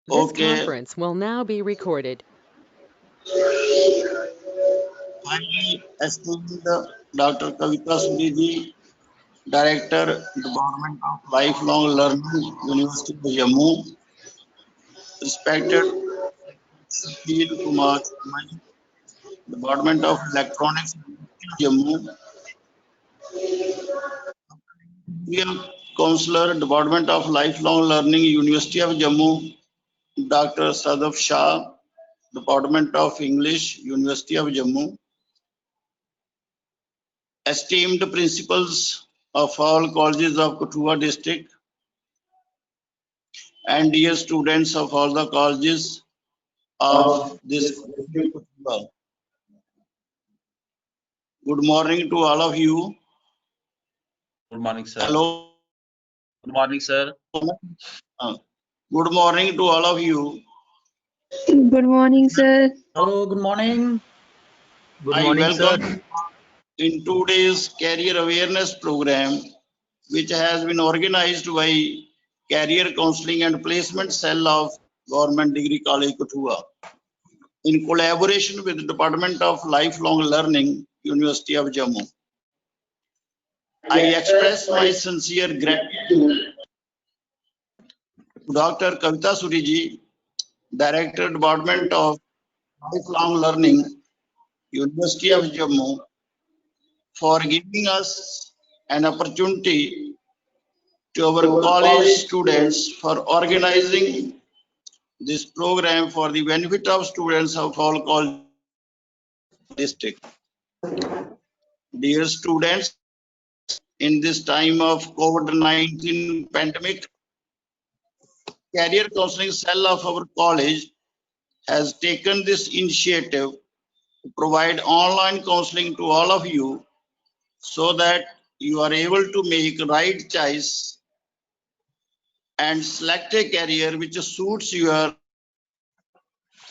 This Okay. conference will now be recorded. Finally, esteemed Dr. Kavita Suriji, Director, Department of Lifelong Learning, University of Jammu. Respected Sunil Kumar, Department of Electronics, Jammu. Senior Counselor, Department of Lifelong Learning, University of Jammu. Dr. Sadaf Shah, Department of English, University of Jammu. Esteemed principals of all colleges of Kathua district and dear students of all the colleges of this Kathua. Good morning to all of you. Good morning, sir. Hello. Good morning, sir. Good morning to all of you. Good morning, sir. Hello, good morning. Good morning, sir. In today's career awareness program, which has been organized by Career Counseling and Placement Cell of Government Degree College Kathua, in collaboration with the Department of Lifelong Learning, University of Jammu. I express my sincere gratitude to Dr. Kavita Suriji, Director, Department of Lifelong Learning, University of Jammu, for giving us an opportunity to our college students for organizing this program for the benefit of students of all college district. Dear students, in this time of COVID-19 pandemic, Career Counseling Cell of our college has taken this initiative to provide online counseling to all of you so that you are able to make right choice and select a career which suits your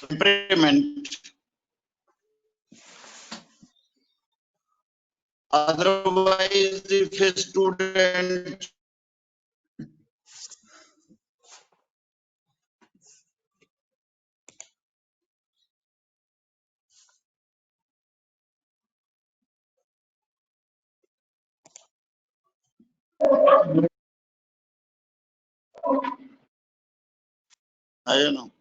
temperament. Otherwise, if a student I don't know.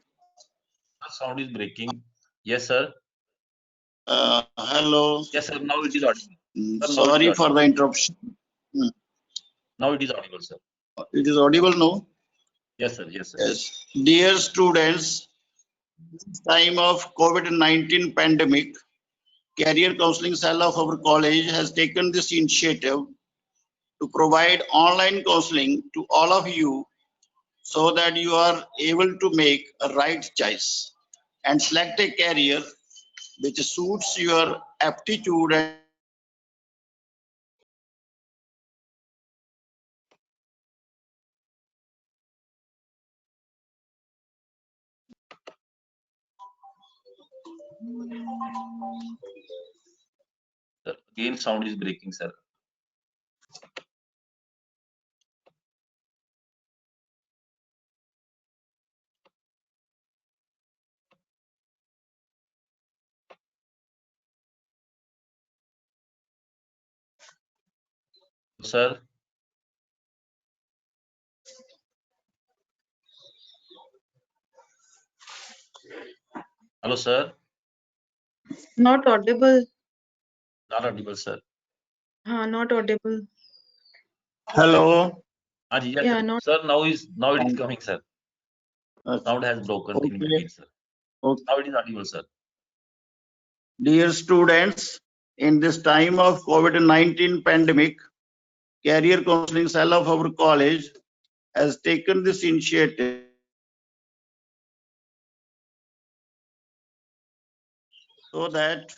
The sound is breaking. Yes, sir. Hello. Yes, sir. Now it is audible. Sorry for the interruption. Now it is audible, sir. It is audible now? Yes, sir. Yes, sir. Yes. Dear students, this time of COVID-19 pandemic, Career Counseling Cell of our college has taken this initiative to provide online counseling to all of you so that you are able to make a right choice and select a career which suits your aptitude and Sir, again, sound is breaking, sir. Sir. Hello, sir. Not audible. Not audible, sir. Not audible. hello. Yes, Yeah, sir. not. Sir, now it is coming, sir. Sound has broken in between, sir. Okay. Now it is audible, sir. Dear students, in this time of COVID-19 pandemic, Career Counseling Cell of our college has taken this initiative so that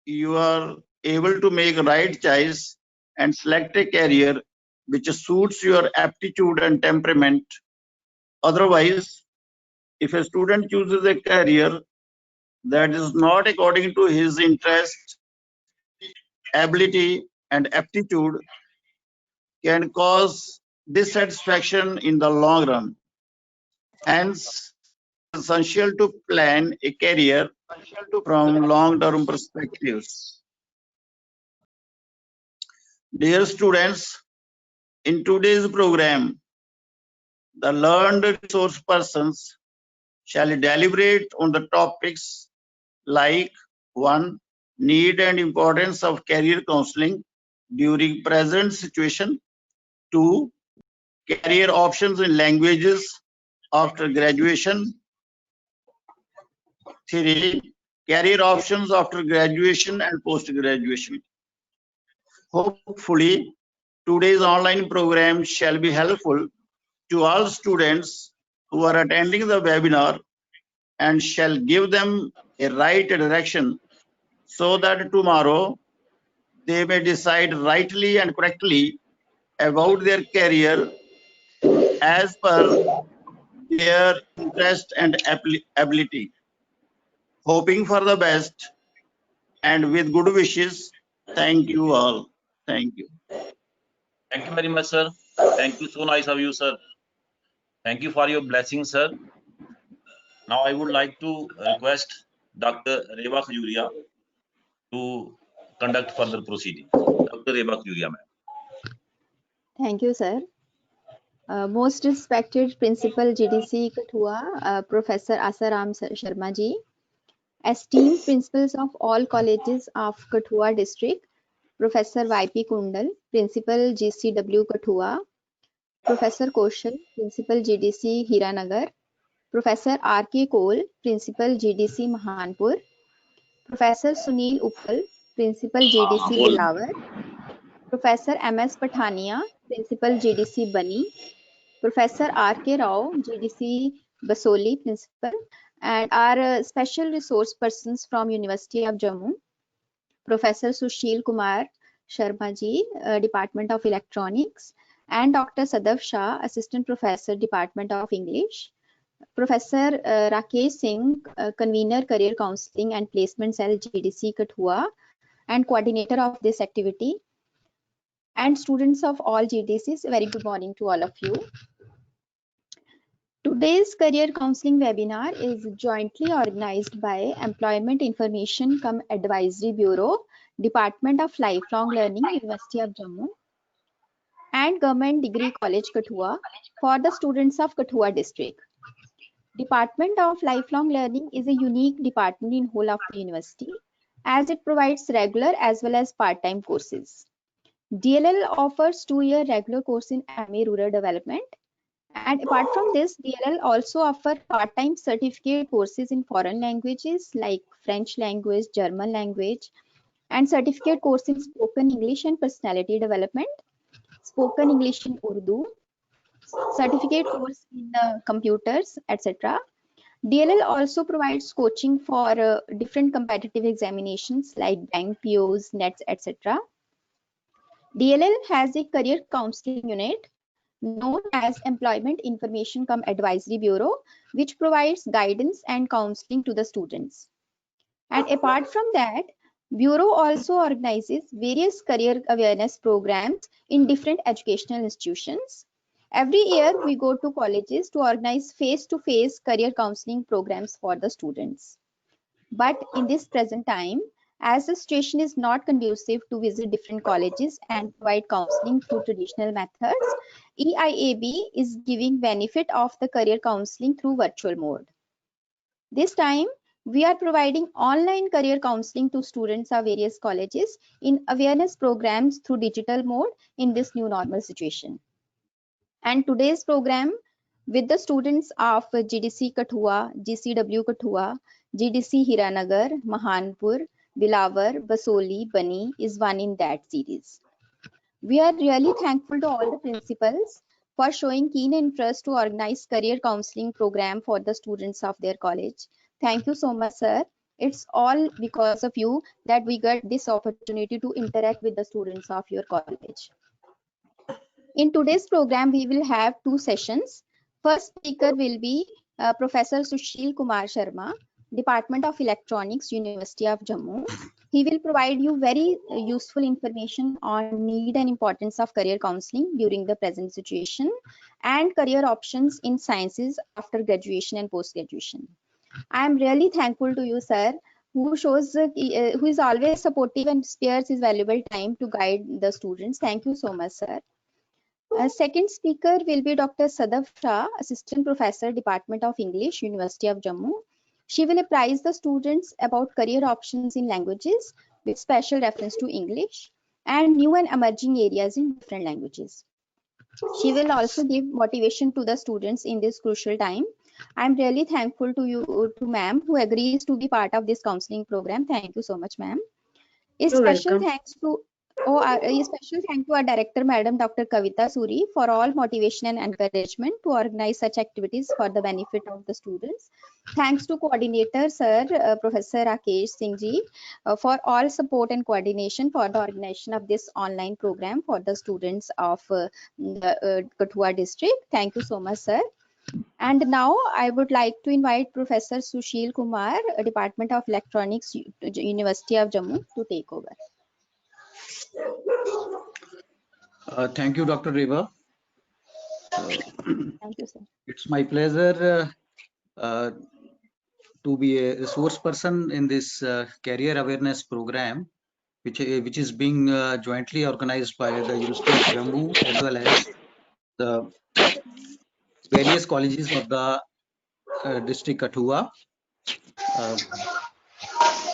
you are able to make right choice and select a career which suits your aptitude and temperament. Otherwise, if a student chooses a career that is not according to his interest, ability, and aptitude, can cause dissatisfaction in the long run. Hence, it's essential to plan a career from long-term perspectives. Dear students, in today's program, the learned resource persons shall deliberate on the topics like 1. Need and importance of career counseling during present situation. 2. Career options in languages after graduation. 3. Career options after graduation and post-graduation. Hopefully, today's online program shall be helpful to all students who are attending the webinar and shall give them a right direction so that tomorrow they may decide rightly and correctly about their career as per their interest and ability. Hoping for the best and with good wishes, thank you all. Thank you. Thank you very much, sir. Thank you. So nice of you, sir. Thank you for your blessing, sir. Now I would like to request Dr. Reva Khajuria to conduct further proceedings. Dr. Reva Khajuria, ma'am. Thank you, sir. Most respected Principal GDC Kathua, Professor Asaram Sharma ji, esteemed principals of all colleges of Kathua district, Professor YP Kundal, Principal GCW Kathua, Professor Koshal, Principal GDC Hiranagar, Professor RK Kohl, Principal GDC Mahanpur, Professor Sunil Uppal, Principal GDC Bilawar, Professor MS Pathania, Principal GDC Bani, Professor R.K. Rao, GDC Basoli Principal, and our special resource persons from University of Jammu, Professor Sushil Kumar Sharma ji, Department of Electronics, and Dr. Sadav Shah, Assistant Professor, Department of English, Professor Rakesh Singh, Convener Career Counseling and Placement Cell GDC Kathua, and Coordinator of this activity, and students of all GDCs, very good morning to all of you. Today's career counseling webinar is jointly organized by Employment Information cum Advisory Bureau, Department of Lifelong Learning, University of Jammu, and Government Degree College Kathua for the students of Kathua district. Department of Lifelong Learning is a unique department in whole of the university as it provides regular as well as part-time courses. DLL offers 2-year regular course in MA Rural Development. And apart from this, DLL also offers part-time certificate courses in foreign languages like French language, German language, and certificate course in spoken English and personality development, spoken English in Urdu, certificate course in computers, etc. DLL also provides coaching for different competitive examinations like bank POs, NETs, etc. DLL has a career counseling unit known as Employment Information cum Advisory Bureau, which provides guidance and counseling to the students. And apart from that, Bureau also organizes various career awareness programs in different educational institutions. Every year, we go to colleges to organize face-to-face career counseling programs for the students. But in this present time, as the situation is not conducive to visit different colleges and provide counseling through traditional methods, EIAB is giving benefit of the career counseling through virtual mode. This time, we are providing online career counseling to students of various colleges in awareness programs through digital mode in this new normal situation. And today's program with the students of GDC Kathua, GCW Kathua, GDC Hiranagar, Mahanpur, Bilawar, Basoli, Bani is one in that series. We are really thankful to all the principals for showing keen interest to organize career counseling program for the students of their college. Thank you so much, sir. It's all because of you that we get this opportunity to interact with the students of your college. In today's program, we will have 2 sessions. First speaker will be Professor Sushil Kumar Sharma, Department of Electronics, University of Jammu. He will provide you very useful information on need and importance of career counseling during the present situation and career options in sciences after graduation and post-graduation. I am really thankful to you, sir, who is always supportive and spares his valuable time to guide the students. Thank you so much, sir. Second speaker will be Dr. Sadaf Shah, Assistant Professor, Department of English, University of Jammu. She will apprise the students about career options in languages with special reference to English and new and emerging areas in different languages. She will also give motivation to the students in this crucial time. I'm really thankful to you, to ma'am, who agrees to be part of this counseling program. Thank you so much, ma'am. A special thanks to a special thank to our director, Madam Dr. Kavita Suri, for all motivation and encouragement to organize such activities for the benefit of the students. Thanks to coordinator, Sir Professor Rakesh Singh Ji, for all support and coordination for the organization of this online program for the students of the Kathua district. Thank you so much, sir. And now I would like to invite Professor Sushil Kumar, Department of Electronics, University of Jammu, to take over. Thank you, Dr. Reva. Thank you, sir. It's my pleasure to be a resource person in this career awareness program, which is being jointly organized by the University of Jammu as well as the various colleges of the district Kathua.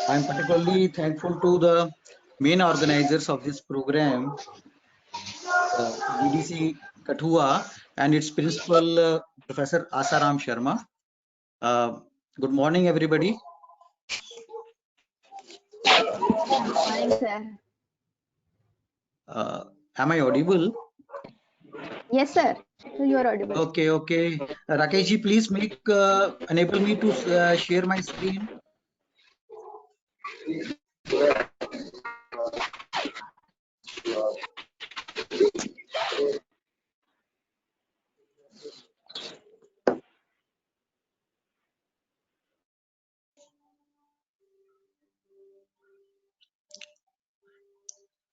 I'm particularly thankful to the main organizers of this program, GDC Kathua, and its principal, Professor Asaram Sharma. Good morning, everybody. Good morning, sir. Am I audible? Yes, sir. You are audible. Okay. Rakeshji, please enable me to share my screen.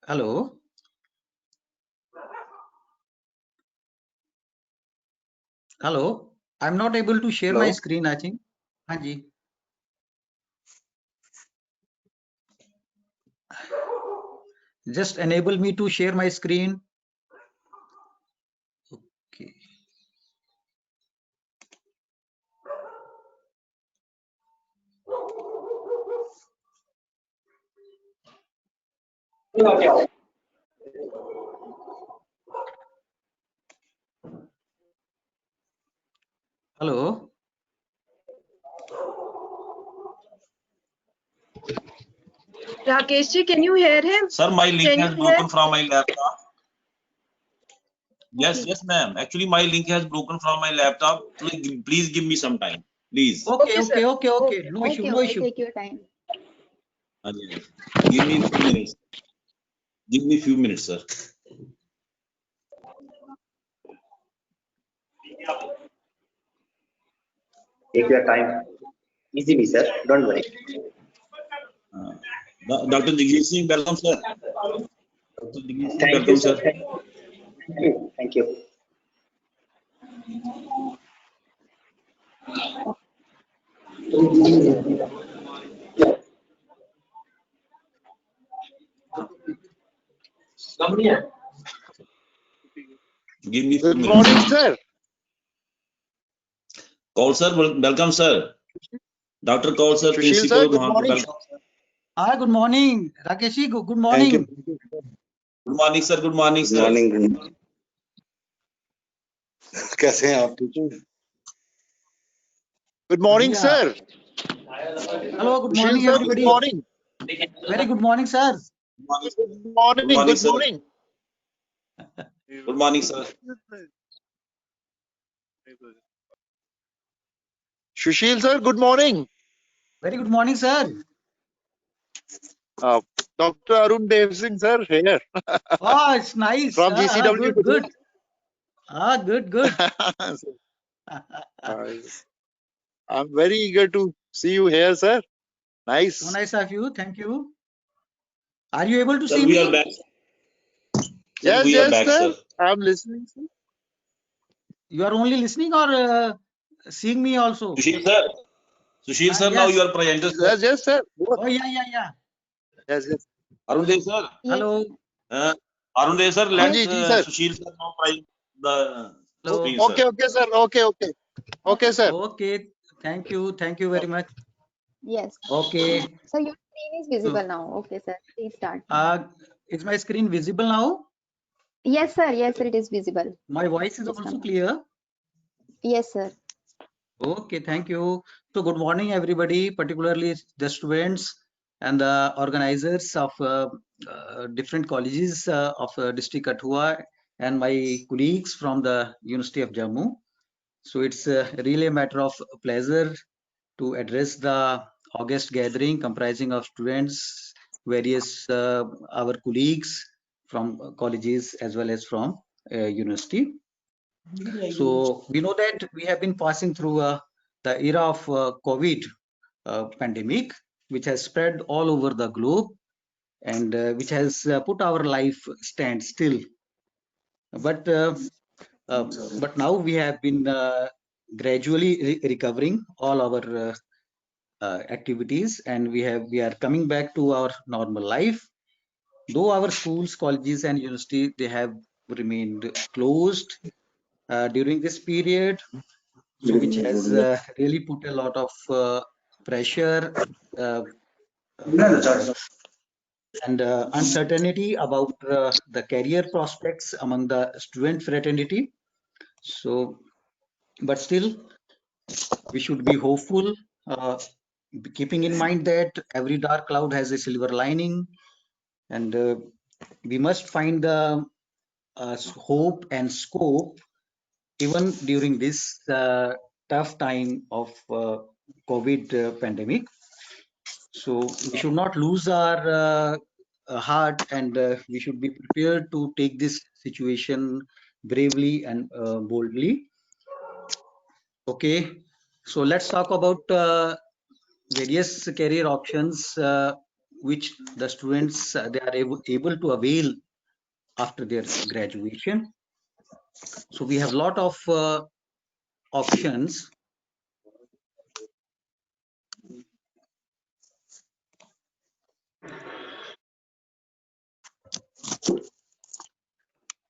Hello. Hello. I'm not able to share my screen, I think. Hanji. Just enable me to share my screen. Okay. Hello. Rakeshji, can you hear him? Sir, my link Can has you broken hear? from my laptop. Yes, ma'am. Actually, my link has broken from my laptop. Please give me some time, please. Okay. sir. No issue. Take your time. Give me a few minutes. Give me a few minutes, sir. Take your time. Easily, sir. Don't worry. Dr. Jagdish Singh, welcome, sir. Dr. Jagdish Singh, Thank welcome, you, sir. sir. Thank you. Give me a few Good minutes. morning, sir. Kaul, sir, welcome, sir. Dr. Kaul, sir, Sushil, principal. sir, good morning. Welcome, sir. Good morning. Rakeshji, good Thank morning. you. Good morning, sir. Good morning, Good sir. morning. कैसे हैं आप? ठीक हैं? Good morning, Yeah. sir. Hello, good Sushil, morning, sir, everybody. good morning. Very good morning, sir. Good morning, Good morning, good sir. morning. Good morning, sir. Sushil, sir, good morning. Very good morning, sir. Dr. Arun Dev Singh, sir, here Oh, it's nice. from GCW. Good. Good. I'm very eager to see you here, sir. Nice. So nice of you. Thank you. Are you able to Sir, see we are me? back. Yes, we are yes, back, sir. sir. I'm listening, sir. You are only listening or seeing me also? Sushil sir. Sushil sir, now Yes. you are present, sir. Yes, sir. Oh, yeah. Yes, yes. Arun Dev sir. Yes. Hello. Arun Dev sir, let Ji, sir. Sushil sir now present the Hello. screen, sir. Okay, sir. Okay, sir. Okay. Thank you. Thank you very much. Yes. Okay. So your screen is visible now. Okay, sir. Please start. Is my screen visible now? Yes, sir. Yes, sir. It is visible. My voice is Please also come. clear. Yes, sir. Okay, thank you. So good morning, everybody, particularly the students and the organizers of different colleges of District Kathua and my colleagues from the University of Jammu. So it's really a matter of pleasure to address the August gathering comprising of students, various our colleagues from colleges as well as from university. So we know that we have been passing through the era of COVID pandemic, which has spread all over the globe and which has put our life stand still. But now we have been gradually recovering all our activities, and we are coming back to our normal life. Though our schools, colleges, and university they have remained closed during this period, so which has really put a lot of pressure uh, and uncertainty about the career prospects among the student fraternity. So, but still, we should be hopeful, keeping in mind that every dark cloud has a silver lining, and we must find the hope and scope even during this tough time of COVID pandemic. So we should not lose our heart, and we should be prepared to take this situation bravely and boldly. Okay, so let's talk about various career options which the students they are able to avail after their graduation. So we have a lot of options.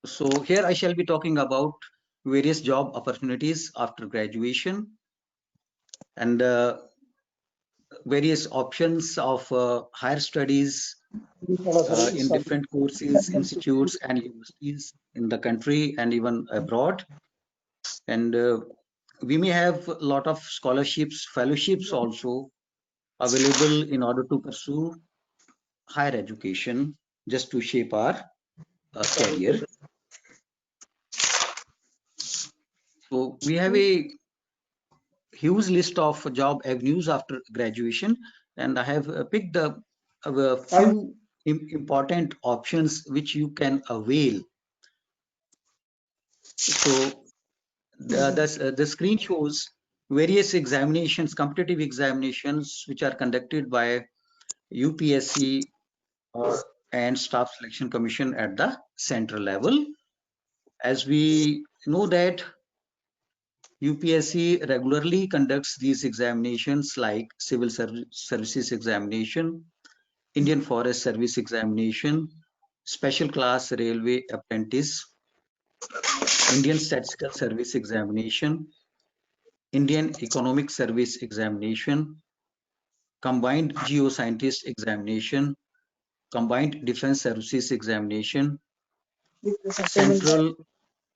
So here I shall be talking about various job opportunities after graduation and various options of higher studies in different courses, institutes and universities in the country and even abroad. And we may have a lot of scholarships, fellowships also available in order to pursue higher education just to shape our career. So we have a huge list of job avenues after graduation, and I have picked a few important options which you can avail. So the screen shows various examinations, competitive examinations, which are conducted by UPSC and Staff Selection Commission at the central level. As we know that UPSC regularly conducts these examinations like Civil Services Examination, Indian Forest Service Examination, Special Class Railway Apprentice, Indian Statistical Service Examination, Indian Economic Service Examination, Combined Geoscientist Examination, Combined Defense Services Examination, Central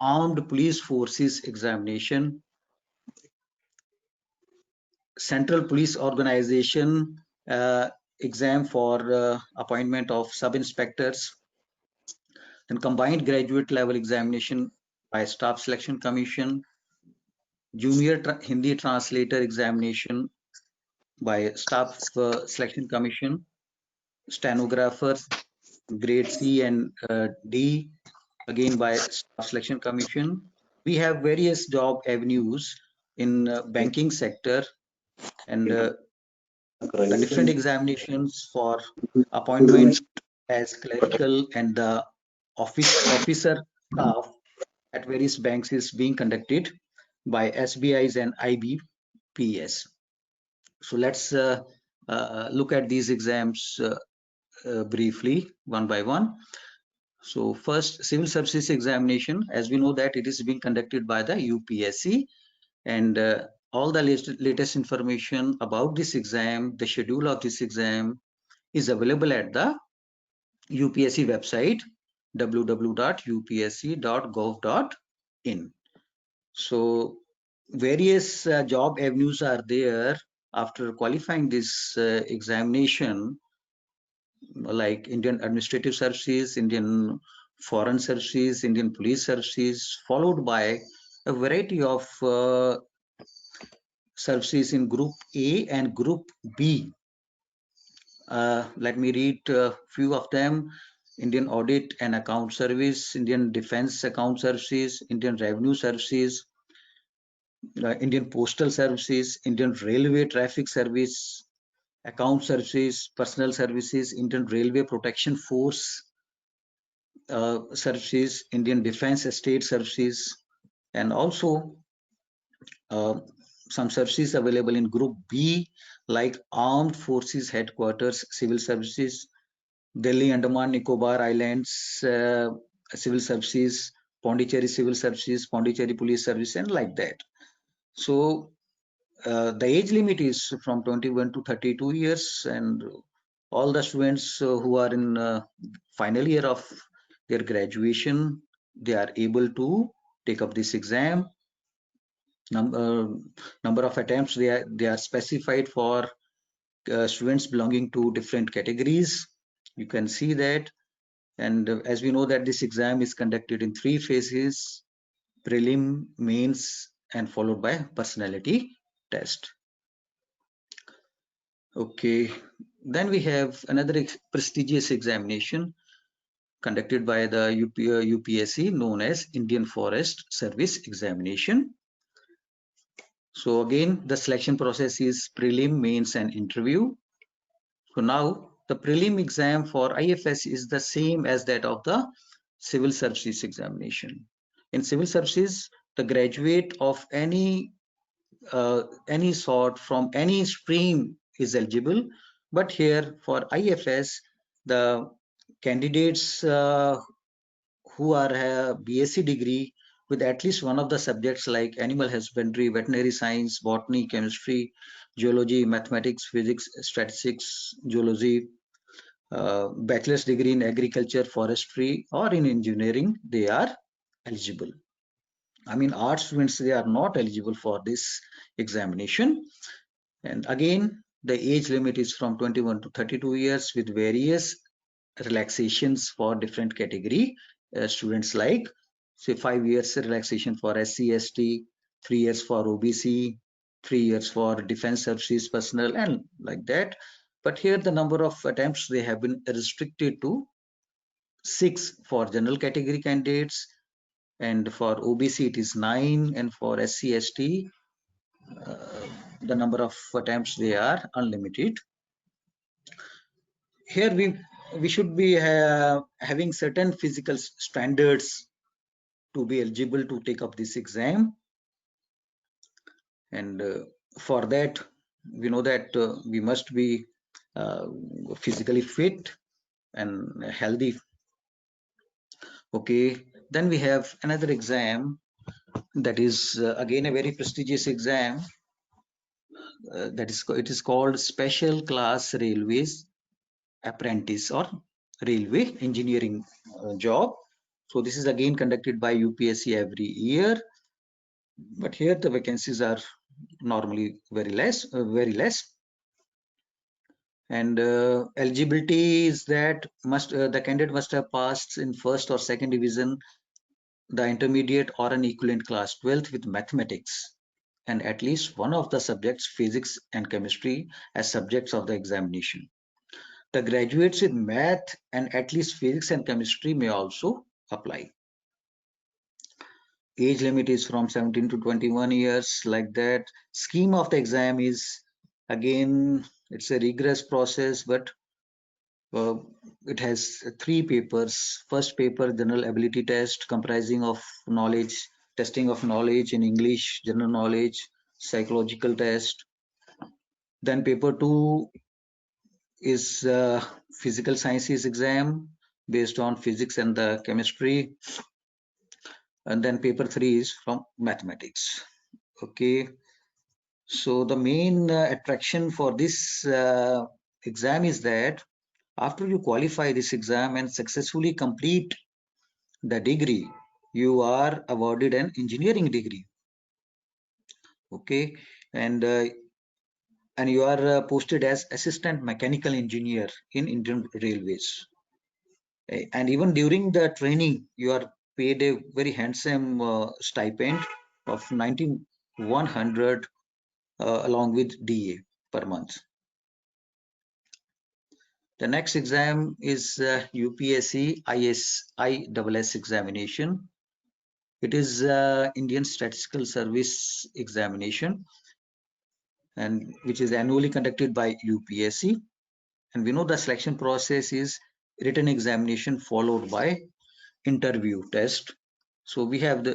Armed Police Forces Examination, Central Police Organization exam for appointment of sub-inspectors, then combined graduate level examination by Staff Selection Commission, Junior Hindi Translator examination by Staff Selection Commission, stenographers grade C and D again by Staff Selection Commission. We have various job avenues in banking sector and the different examinations for appointment as clerical and the officer staff at various banks is being conducted by SBIs and IBPS. So let's look at these exams briefly, one by one. So first, civil services examination, as we know that it is being conducted by the UPSC, and all the latest information about this exam, the schedule of this exam is available at the UPSC website, www.upsc.gov.in. So various job avenues are there after qualifying this examination, like Indian Administrative Services, Indian Foreign Services, Indian Police Services, followed by a variety of services in Group A and Group B. Let me read a few of them. Indian Audit and Account Service, Indian Defense Account Services, Indian Revenue Services, Indian Postal Services, Indian Railway Traffic Service, Account Services, Personal Services, Indian Railway Protection Force Services, Indian Defense Estate Services, and also some services available in Group B, like Armed Forces Headquarters Civil Services, Delhi, Andaman, Nicobar Islands Civil Services, Pondicherry Civil Services, Pondicherry Police Service, and like that. So the age limit is from 21 to 32 years, and all the students who are in final year of their graduation, they are able to take up this exam. Number of attempts they are specified for students belonging to different categories. You can see that. And as we know that this exam is conducted in 3 phases: prelim, mains, and followed by personality test. Okay, then we have another prestigious examination conducted by the UPSC, known as Indian Forest Service Examination. So again, the selection process is prelim, mains, and interview. So now the prelim exam for IFS is the same as that of the civil services examination. In civil services, the graduate of any sort from any stream is eligible, but here for IFS, the candidates who are a BSc degree with at least one of the subjects like animal husbandry, veterinary science, botany, chemistry, geology, mathematics, physics, statistics, geology, bachelor's degree in agriculture, forestry, or in engineering, they are eligible. I mean, art students, they are not eligible for this examination. And again, the age limit is from 21 to 32 years with various relaxations for different category students, like say 5 years relaxation for SC, ST, 3 years for OBC, 3 years for defense services personnel, and like that. But here the number of attempts, they have been restricted to 6 for general category candidates, and for OBC it is 9, and for SC, ST the number of attempts, they are unlimited. Here we should be having certain physical standards to be eligible to take up this exam, and for that we know that we must be physically fit and healthy. Okay, then we have another exam that is again a very prestigious exam, it is called Special Class Railways Apprentice or Railway Engineering job. So this is again conducted by UPSC every year, but here the vacancies are normally very less, and eligibility is that the candidate must have passed in first or second division the intermediate or an equivalent class 12th with mathematics, and at least one of the subjects, physics and chemistry, as subjects of the examination. The graduates with math and at least physics and chemistry may also apply. Age limit is from 17 to 21 years, like that. Scheme of the exam is, again, it's a rigorous process, but It has 3 papers. First paper, general ability test, comprising of knowledge, testing of knowledge in English, general knowledge, psychological test. Then paper 2 is physical sciences exam based on physics and the chemistry. And then paper 3 is from mathematics. Okay. So the main attraction for this exam is that after you qualify this exam and successfully complete the degree, you are awarded an engineering degree. Okay. And you are posted as assistant mechanical engineer in Indian Railways. And even during the training, you are paid a very handsome stipend of 19,100 along with DA per month. The next exam is UPSC ISS examination. It is Indian Statistical Service examination, and which is annually conducted by UPSC. And we know the selection process is written examination followed by interview test. So we have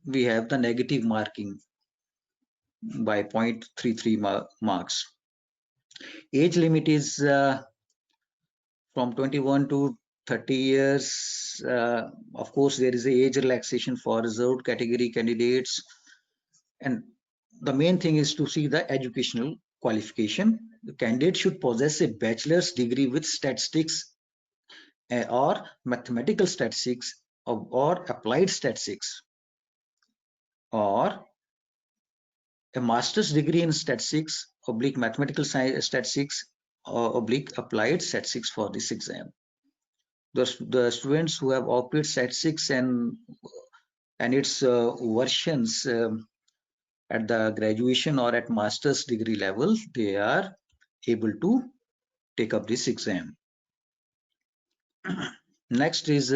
we have the negative marking by 0.33 marks. Age limit is from 21 to 30 years. Of course, there is a age relaxation for reserved category candidates. And the main thing is to see the educational qualification. The candidate should possess a bachelor's degree with statistics or mathematical statistics or applied statistics, or a master's degree in statistics oblique mathematical statistics or oblique applied statistics for this exam. The students who have opted statistics and its versions at the graduation or at master's degree level, they are able to take up this exam. Next is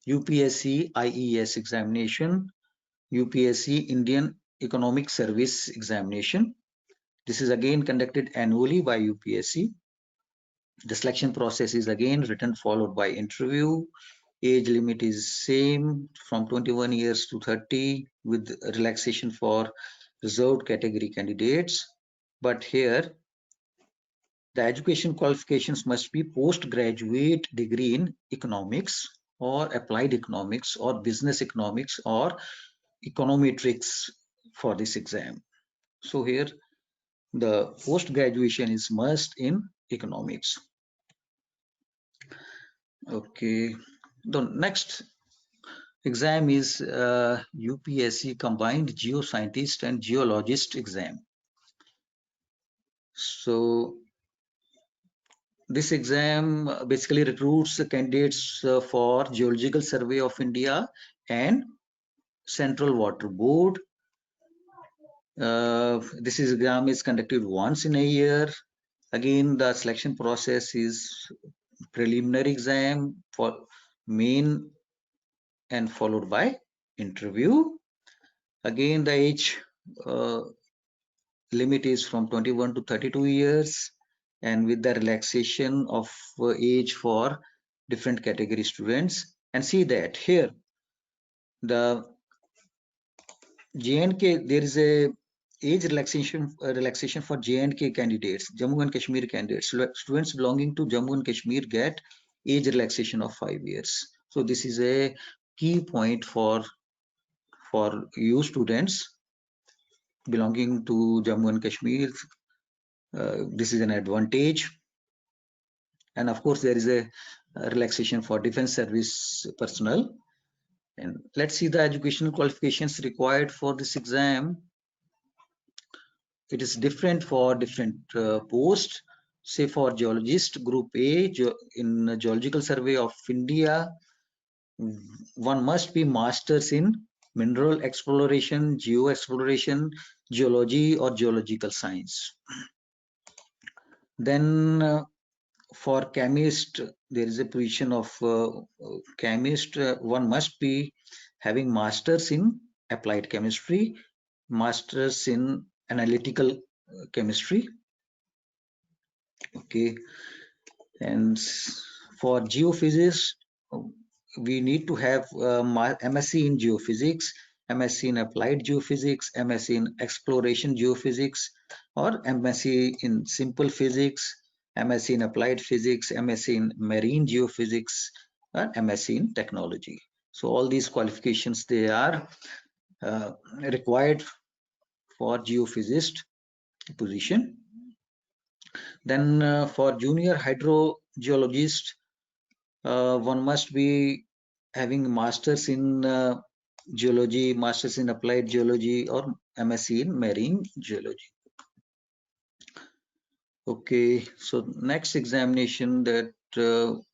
UPSC IES examination, UPSC Indian Economic Service examination. This is again conducted annually by UPSC. The selection process is again written followed by interview. Age limit is same from 21 years to 30 with relaxation for reserved category candidates. But here the education qualifications must be postgraduate degree in economics or applied economics or business economics or econometrics for this exam. So here the post graduation is must in economics. Okay, the next exam is UPSC combined geoscientist and geologist exam. So this exam basically recruits the candidates for Geological Survey of India and Central Water Board. This exam is conducted once in a year. Again, the selection process is preliminary exam for main and followed by interview. Again, the age limit is from 21 to 32 years, and with the relaxation of age for different category students. And see that here the J&K, there is a age relaxation for J&K candidates, Jammu and Kashmir candidates. Students belonging to Jammu and Kashmir get age relaxation of 5 years. So this is a key point for you students belonging to Jammu and Kashmir. This is an advantage. And of course, there is a relaxation for defense service personnel. And let's see the educational qualifications required for this exam. It is different for different posts. Say for geologist, group A, in Geological Survey of India, one must be masters in mineral exploration, geo exploration, geology, or geological science. Then for chemist, there is a position of chemist. One must be having masters in applied chemistry, masters in analytical chemistry. Okay. And for geophysics, we need to have MSc in geophysics, MSc in applied geophysics, MSc in exploration geophysics, or MSc in simple physics, MSc in applied physics, MSc in marine geophysics, or MSc in technology. So all these qualifications, they are required for geophysicist position. Then for junior hydrogeologist, one must be having masters in geology, masters in applied geology, or MSc in marine geology. Okay, so next examination that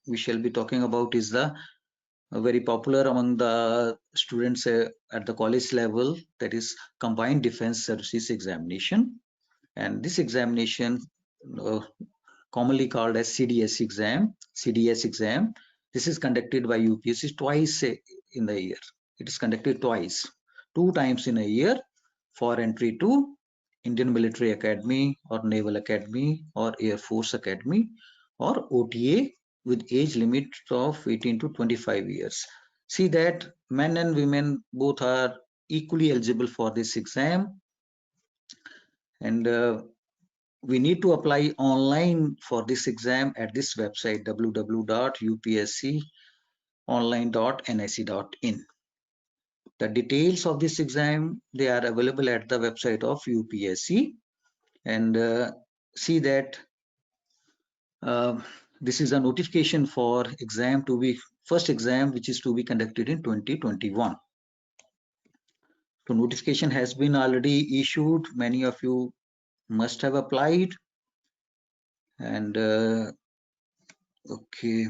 we shall be talking about is the very popular among the students at the college level, that is Combined Defense Services Examination. And this examination, commonly called as CDS exam, this is conducted by UPSC twice in the year. It is conducted twice, 2 times in a year, for entry to Indian Military Academy or Naval Academy or Air Force Academy or OTA with age limit of 18 to 25 years. See that men and women both are equally eligible for this exam, and we need to apply online for this exam at this website, www.upsconline.nic.in. The details of this exam, they are available at the website of UPSC, and see that this is a notification for exam to be first exam which is to be conducted in 2021. So notification has been already issued. Many of you must have applied, and okay,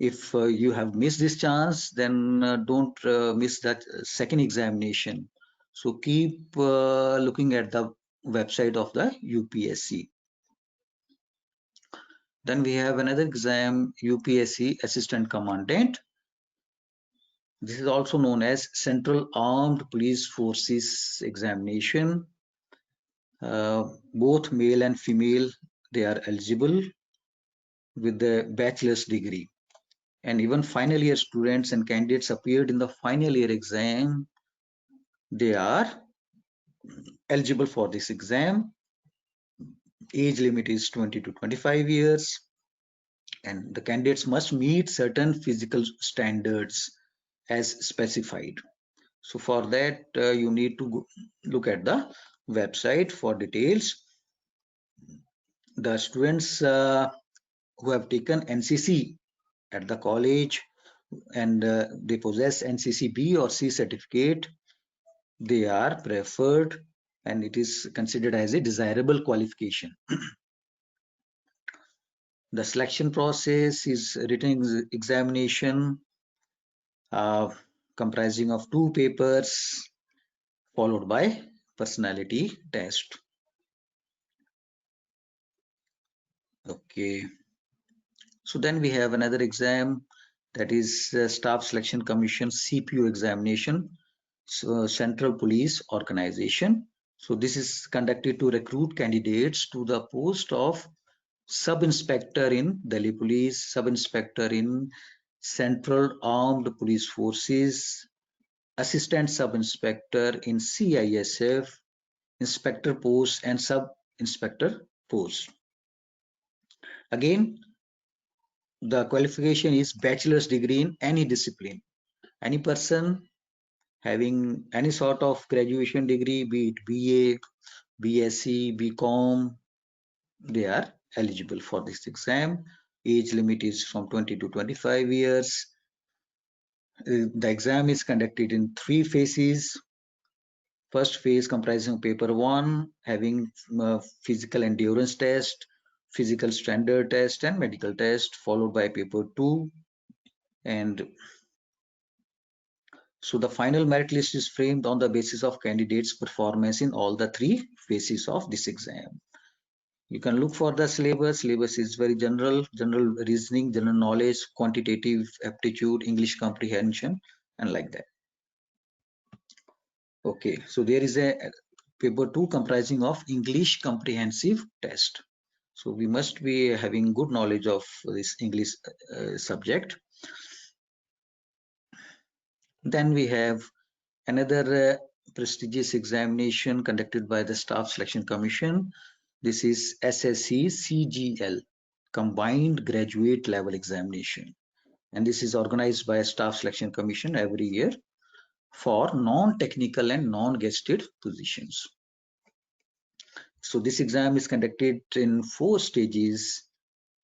if you have missed this chance, then don't miss that second examination. So keep looking at the website of the UPSC. Then we have another exam, UPSC Assistant Commandant. This is also known as Central Armed Police Forces Examination. Both male and female, they are eligible with the bachelor's degree. And even final year students and candidates appeared in the final year exam, they are eligible for this exam. Age limit is 20 to 25 years, and the candidates must meet certain physical standards as specified. So for that, you need to look at the website for details. The students who have taken NCC at the college and they possess NCC B or C certificate, they are preferred, and it is considered as a desirable qualification. The selection process is written examination comprising of 2 papers followed by personality test. Okay, so then we have another exam, that is Staff Selection Commission CPU examination, so Central Police Organization. So this is conducted to recruit candidates to the post of Sub-Inspector in Delhi Police, Sub-Inspector in Central Armed Police Forces, Assistant Sub-Inspector in CISF, Inspector Post and Sub-Inspector Post. Again, the qualification is bachelor's degree in any discipline. Any person having any sort of graduation degree, be it BA, BSc, BCom, they are eligible for this exam. Age limit is from 20 to 25 years. The exam is conducted in 3 phases. First phase comprising paper 1, having physical endurance test, physical standard test, and medical test, followed by paper 2. And so the final merit list is framed on the basis of candidates' performance in all the 3 phases of this exam. You can look for the syllabus. Syllabus is very general reasoning, general knowledge, quantitative aptitude, English comprehension, and like that. Okay, so there is a paper 2 comprising of English comprehensive test. So we must be having good knowledge of this English subject. Then we have another prestigious examination conducted by the Staff Selection Commission. This is SSC CGL, Combined Graduate Level Examination. And this is organized by a Staff Selection Commission every year for non-technical and non-guested positions. So this exam is conducted in 4 stages,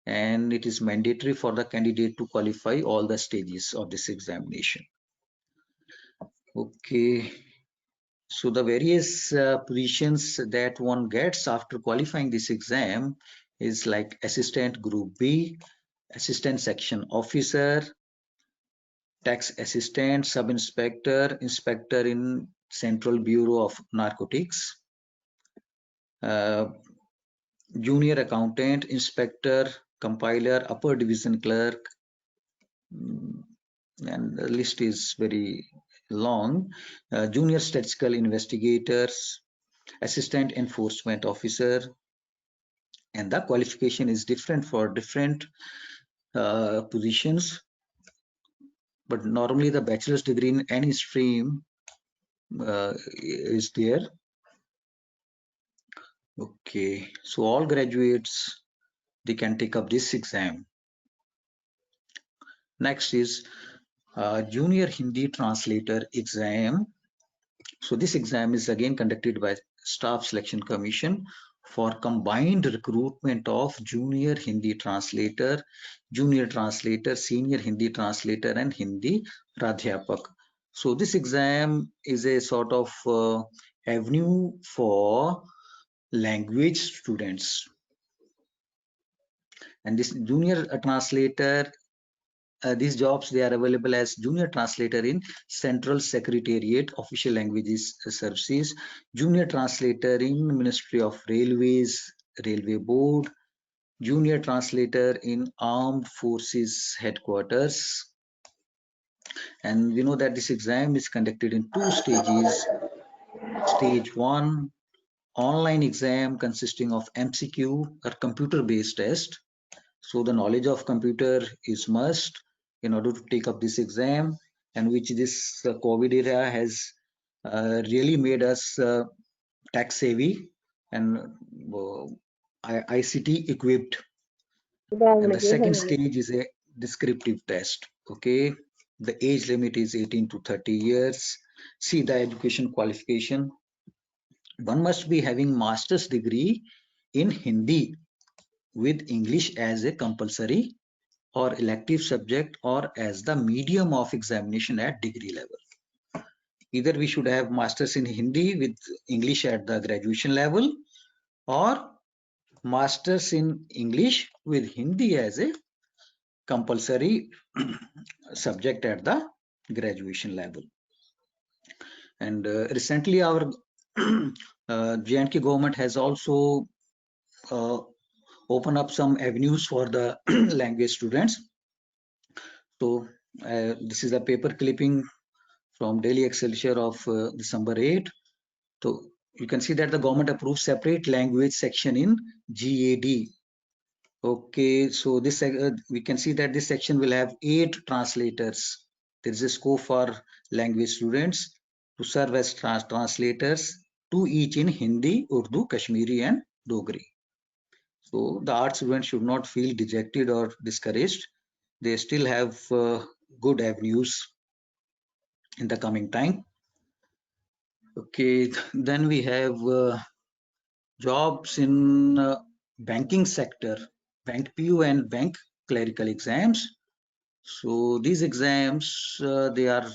and it is mandatory for the candidate to qualify all the stages of this examination. Okay, so the various positions that one gets after qualifying this exam is like assistant group B, assistant section officer, tax assistant, sub-inspector, inspector in Central Bureau of Narcotics, junior accountant, inspector, compiler, upper division clerk, and the list is very long. Junior statistical investigators, assistant enforcement officer, and the qualification is different for different positions. But normally the bachelor's degree in any stream is there. Okay, so all graduates, they can take up this exam. Next is junior Hindi translator exam. So this exam is again conducted by Staff Selection Commission for combined recruitment of junior Hindi translator, junior translator, senior Hindi translator, and Hindi pradhyapak. So this exam is a sort of avenue for language students. And this junior translator, these jobs, they are available as junior translator in Central Secretariat Official Languages Services, junior translator in Ministry of Railways, Railway Board, junior translator in Armed Forces Headquarters. And we know that this exam is conducted in 2 stages. Stage 1, online exam consisting of MCQ or computer-based test. So the knowledge of computer is must in order to take up this exam, and which this COVID era has really made us tech savvy and ICT equipped. And the second stage is a descriptive test. Okay, the age limit is 18 to 30 years. See the education qualification. One must be having master's degree in Hindi with English as a compulsory or elective subject or as the medium of examination at degree level. Either we should have masters in Hindi with English at the graduation level, or masters in English with Hindi as a compulsory subject at the graduation level. And recently our J&K government has also opened up some avenues for the language students. So this is a paper clipping from Daily Excelsior of December 8. So you can see that the government approved separate language section in GAD. Okay, so this we can see that this section will have 8 translators. There is a scope for language students to serve as translators, 2 each in Hindi, Urdu, Kashmiri, and Dogri. So the art students should not feel dejected or discouraged. They still have good avenues in the coming time. Okay, then we have jobs in banking sector, bank PO and bank clerical exams. So these exams, they are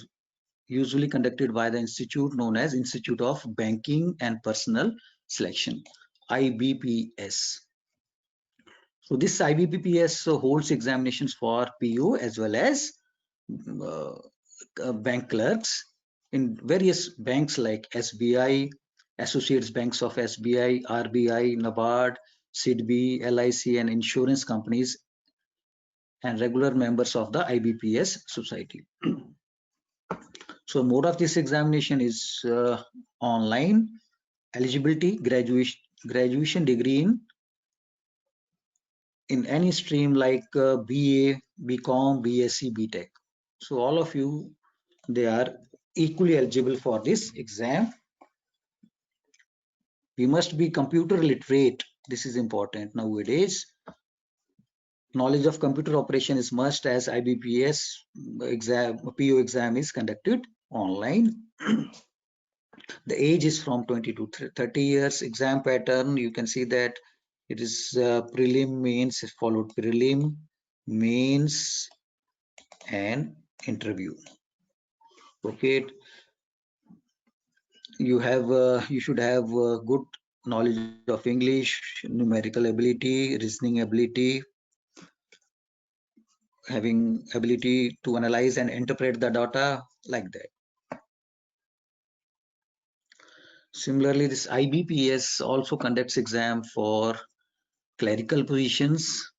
usually conducted by the institute known as Institute of Banking and Personnel Selection, IBPS. So this IBPS holds examinations for PO as well as bank clerks in various banks like SBI, Associates Banks of SBI, RBI, NABARD, SIDBI, LIC, and insurance companies, and regular members of the IBPS society. So mode of this examination is online. Eligibility, graduation degree in in any stream like BA, BCom, BSc, BTech. So all of you, they are equally eligible for this exam. We must be computer literate. This is important nowadays. Knowledge of computer operation is must, as IBPS exam, PO exam is conducted online. The age is from 20 to 30 years. Exam pattern, you can see that it is prelim, mains, followed prelim, mains, and interview. Okay, you should have good knowledge of English, numerical ability, reasoning ability, having ability to analyze and interpret the data, like that. Similarly, this IBPS also conducts exam for clerical positions.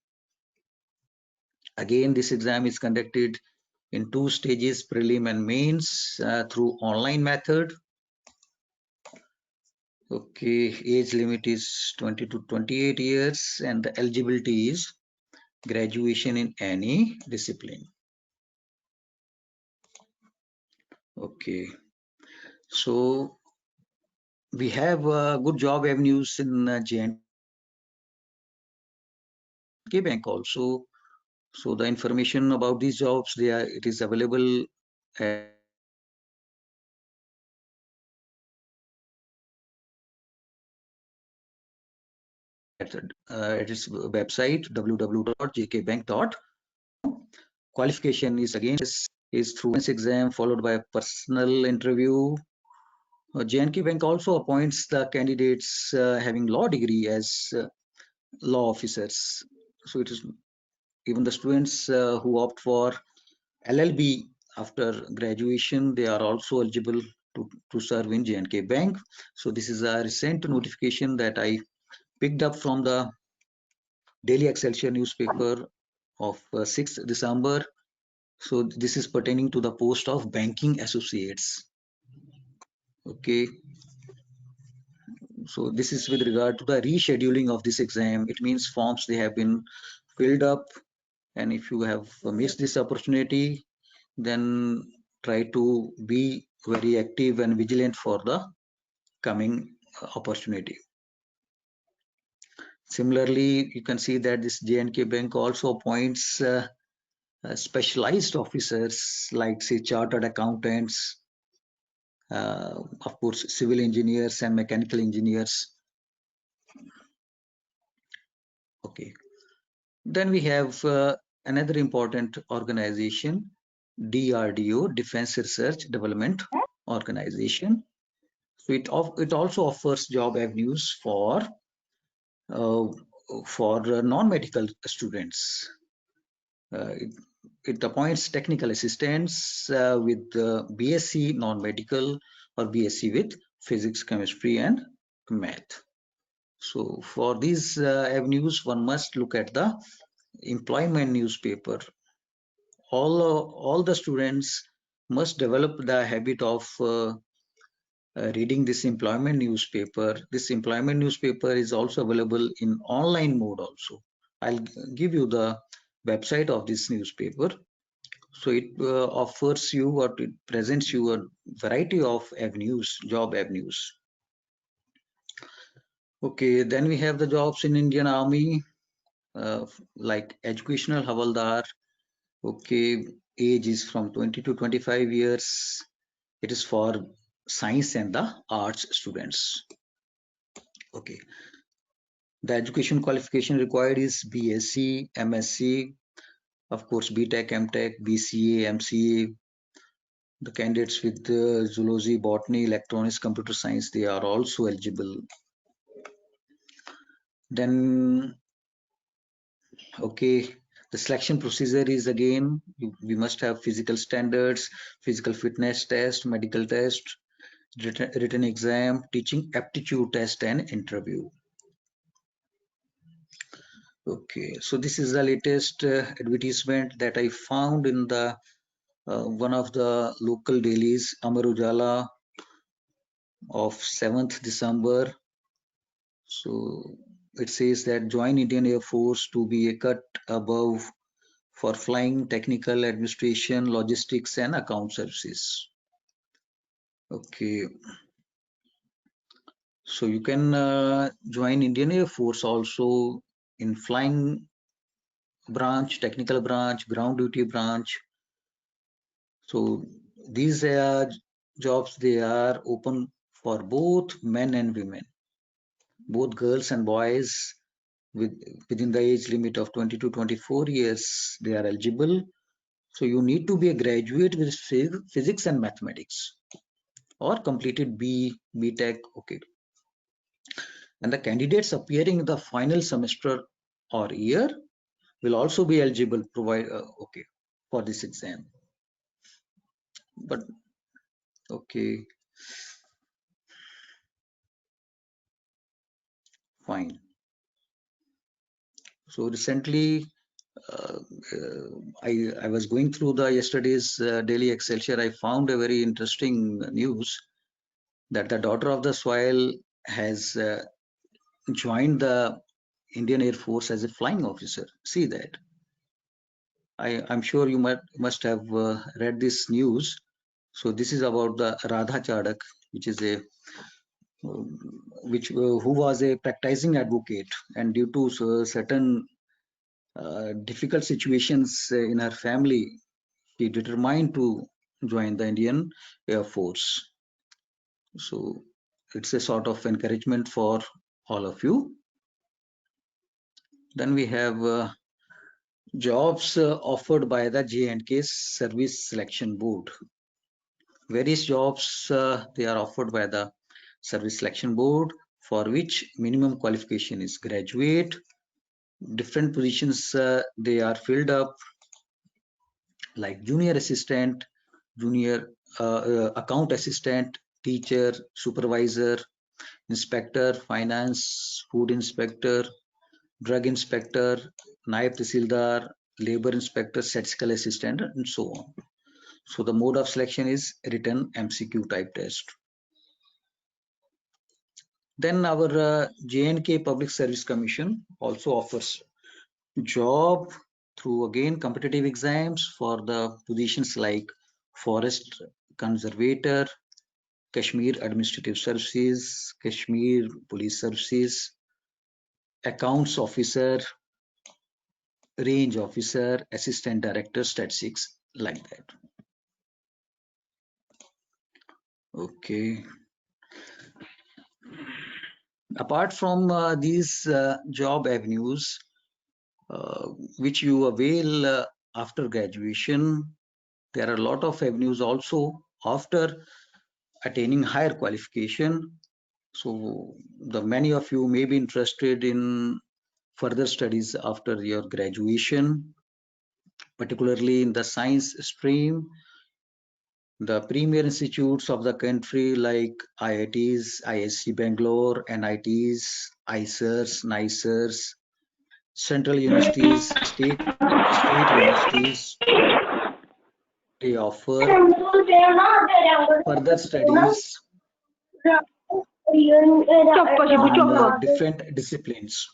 Again, this exam is conducted in 2 stages, prelim and mains, through online method. Okay, age limit is 20 to 28 years, and the eligibility is graduation in any discipline. Okay, so we have good job avenues in J&K Bank also. So the information about these jobs, it is available at its website www.jkbank.com. Qualification is again is through exam followed by a personal interview. J&K Bank also appoints the candidates having law degree as law officers. So it is even the students who opt for LLB after graduation, they are also eligible to serve in J&K Bank. So this is a recent notification that I picked up from the Daily Excelsior newspaper of 6th December. So this is pertaining to the post of banking associates. Okay. So this is with regard to the rescheduling of this exam. It means forms, they have been filled up, and if you have missed this opportunity, then try to be very active and vigilant for the coming opportunity. Similarly, you can see that this J&K Bank also appoints specialized officers like, say, chartered accountants, of course, civil engineers and mechanical engineers. Okay. Then we have another important organization, DRDO, Defense Research Development Organization. So it also offers job avenues for non-medical students. It appoints technical assistants with BSc non-medical or BSc with physics, chemistry, and math. So for these avenues, one must look at the employment newspaper. All the students must develop the habit of reading this employment newspaper. This employment newspaper is also available in online mode also. I'll give you the website of this newspaper. So it offers you, or it presents you, a variety of avenues, job avenues. Okay, then we have the jobs in Indian Army, like educational Havaldar. Okay, age is from 20 to 25 years. It is for science and the arts students. Okay. The education qualification required is BSc, MSc, of course, BTech, MTech, BCA, MCA. The candidates with zoology, botany, electronics, computer science, they are also eligible. Then, okay, the selection procedure is again, we must have physical standards, physical fitness test, medical test, written exam, teaching aptitude test, and interview. Okay, so this is the latest advertisement that I found in the one of the local dailies, Amar Ujala, of 7th December. So it says that join Indian Air Force to be a cut above for flying, technical, administration, logistics, and account services. Okay. So you can join Indian Air Force also in flying branch, technical branch, ground duty branch. So these jobs, they are open for both men and women, both girls and boys within the age limit of 20 to 24 years, they are eligible. So you need to be a graduate with physics and mathematics or completed B.Tech. Okay. And the candidates appearing in the final semester or year will also be eligible for this exam. But okay, fine. So recently, I was going through the yesterday's daily Excelsior. I found a very interesting news that the daughter of the soil has joined the Indian Air Force as a flying officer. See that. I'm sure you must have read this news. So this is about the Radha Chadak, which is who was a practicing advocate, and due to certain difficult situations in her family, she determined to join the Indian Air Force. So it's a sort of encouragement for all of you. Then we have jobs offered by the J&K Service Selection Board. Various jobs they are offered by the Service Selection Board, for which minimum qualification is graduate. Different positions they are filled up, like junior assistant, junior account assistant, teacher, supervisor, inspector, finance, food inspector, drug inspector, naib tahsildar, labor inspector, statistical assistant, and so on. So the mode of selection is written MCQ type test. Then our J&K Public Service Commission also offers job through again competitive exams for the positions like forest conservator, Kashmir Administrative Services, Kashmir Police Services, accounts officer, range officer, assistant director, statistics, like that. Okay. Apart from these job avenues, which you avail after graduation, there are a lot of avenues also after attaining higher qualification. So many of you may be interested in further studies after your graduation, particularly in the science stream. The premier institutes of the country like IITs, ISC Bangalore, NITs, ICERs, NICERs, central universities, state universities, they offer further studies in different disciplines.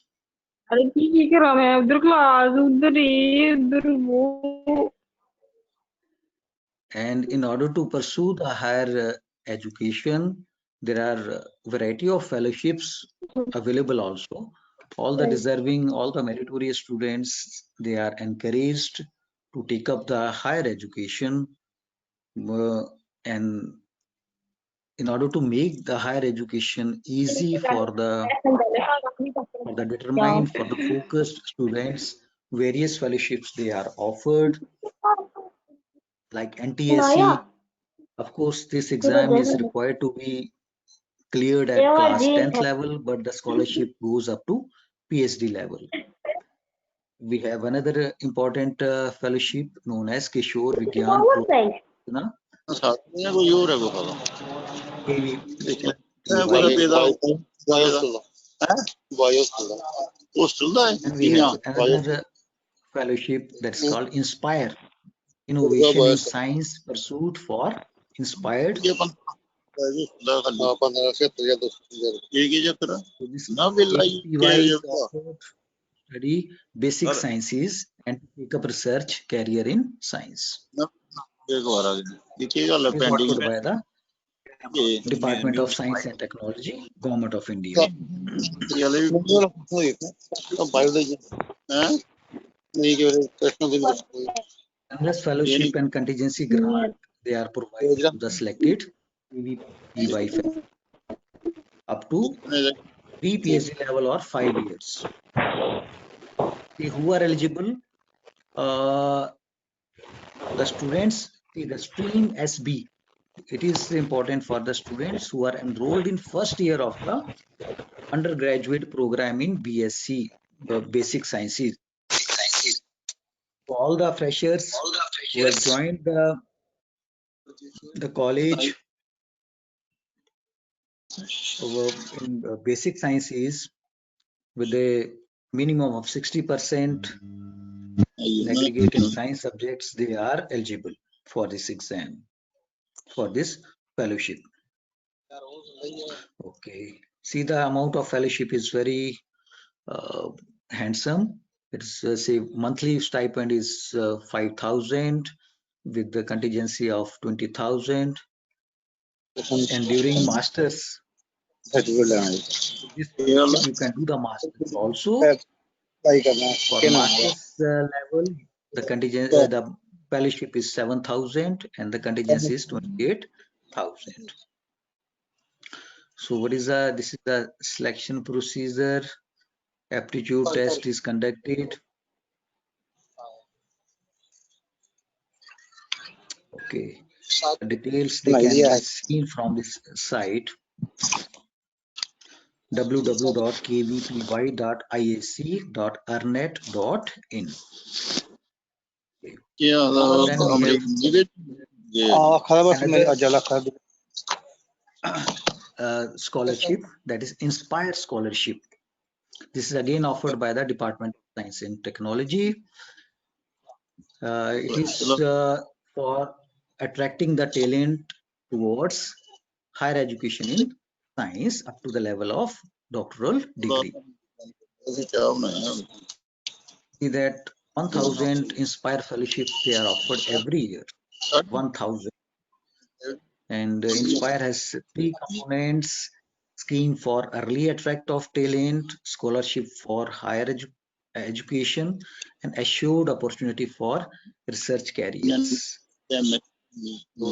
And in order to pursue the higher education, there are a variety of fellowships available also. All the deserving, all the meritorious students, they are encouraged to take up the higher education, and in order to make the higher education easy for the determined, for the focused students, various fellowships they are offered, like NTSC. Of course, this exam is required to be cleared at class 10th level, but the scholarship goes up to PhD level. We have another important fellowship known as Kishore Vigyan Protna. And we have another fellowship that's called Inspire, Innovation in Science Pursuit for Inspired So this KVPY is offered to study basic sciences and take up research career in science. It is offered by the Department of Science and Technology, Government of India. Unless fellowship and contingency grant, they are provided to the selected KVPY up to pre-PhD level or 5 years. See who are eligible? The students, see the stream SB. It is important for the students who are enrolled in first year of the undergraduate program in BSc, Basic Sciences. All the freshers who have joined the college in Basic Sciences with a minimum of 60% in aggregate in science subjects, they are eligible for this exam, for this fellowship. Okay, see the amount of fellowship is very handsome. It's say monthly stipend is 5,000 with the contingency of 20,000, and during masters this you can do the masters also. For masters level, the contingent the fellowship is 7,000 and the contingency is 28,000. So what is this is the selection procedure. Aptitude test is conducted. Okay, the details they can be seen from this site www.kvpy.iac.arnet.in. Then we have another scholarship, that is Inspire Scholarship. This is again offered by the Department of Science and Technology. It is for attracting the talent towards higher education in science up to the level of doctoral degree. See that 1,000 Inspire fellowships they are offered every year. 1,000. And Inspire has 3 components: scheme for early attract of talent, scholarship for higher education, and assured opportunity for research careers. So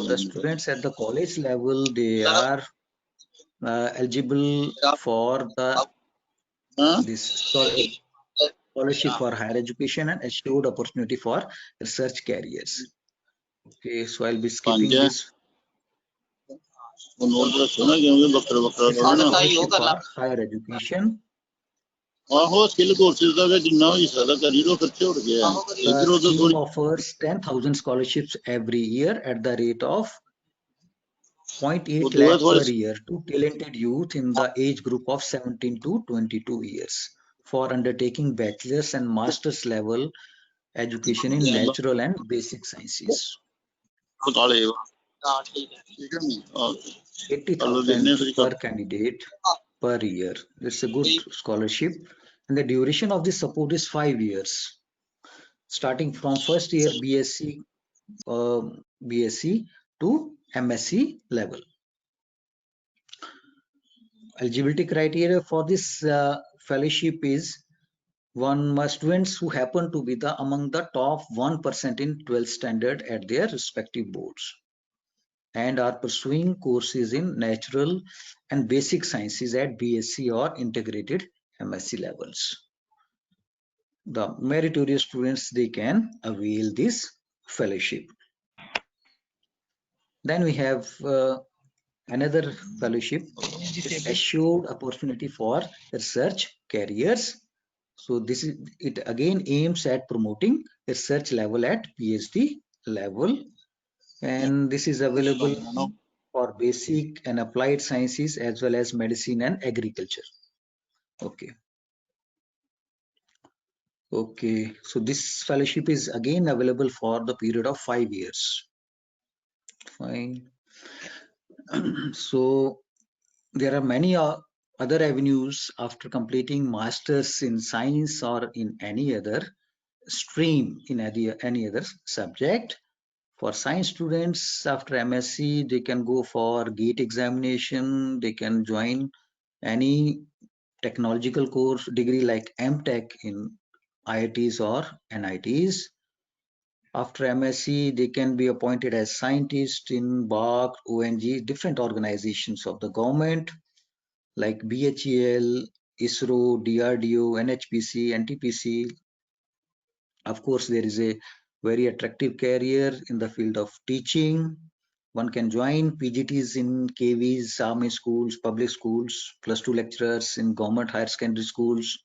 the students at the college level, they are eligible for this scholarship for higher education and assured opportunity for research careers. Okay, so I'll be skipping this. Scholarship for higher education. The scheme offers 10,000 scholarships every year at the rate of 0.8 lakh per year to talented youth in the age group of 17 to 22 years for undertaking bachelor's and master's level education in natural and basic sciences. 80,000 per candidate per year. It's a good scholarship, and the duration of this support is 5 years, starting from first year BSc to MSc level. Eligibility criteria for this fellowship is students who happen to be among the top 1% in 12th standard at their respective boards and are pursuing courses in natural and basic sciences at BSc or integrated MSc levels. The meritorious students, they can avail this fellowship. Then we have another fellowship, assured opportunity for research careers. So this is it again aims at promoting research level at PhD level, and this is available for basic and applied sciences as well as medicine and agriculture. Okay. Okay, so this fellowship is again available for the period of 5 years. Fine. So there are many other avenues after completing masters in science or in any other stream in any other subject. For science students, after MSc, they can go for GATE examination. They can join any technological course degree like MTech in IITs or NITs. After MSc, they can be appointed as scientists in BARC, ONG, different organizations of the government like BHEL, ISRO, DRDO, NHPC, NTPC. Of course, there is a very attractive career in the field of teaching. One can join PGTs in KVs, army schools, public schools, +2 lecturers in government higher secondary schools.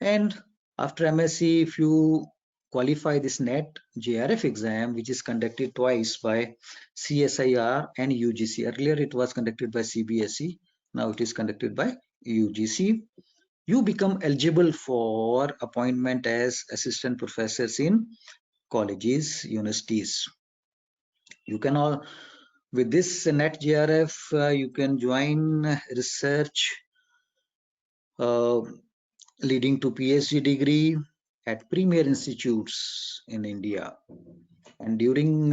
And after MSc, if you qualify this NET JRF exam, which is conducted twice by CSIR and UGC. Earlier, it was conducted by CBSE. Now it is conducted by UGC. You become eligible for appointment as assistant professors in colleges, universities. You can all, with this NET JRF, you can join research leading to PhD degree at premier institutes in India. And during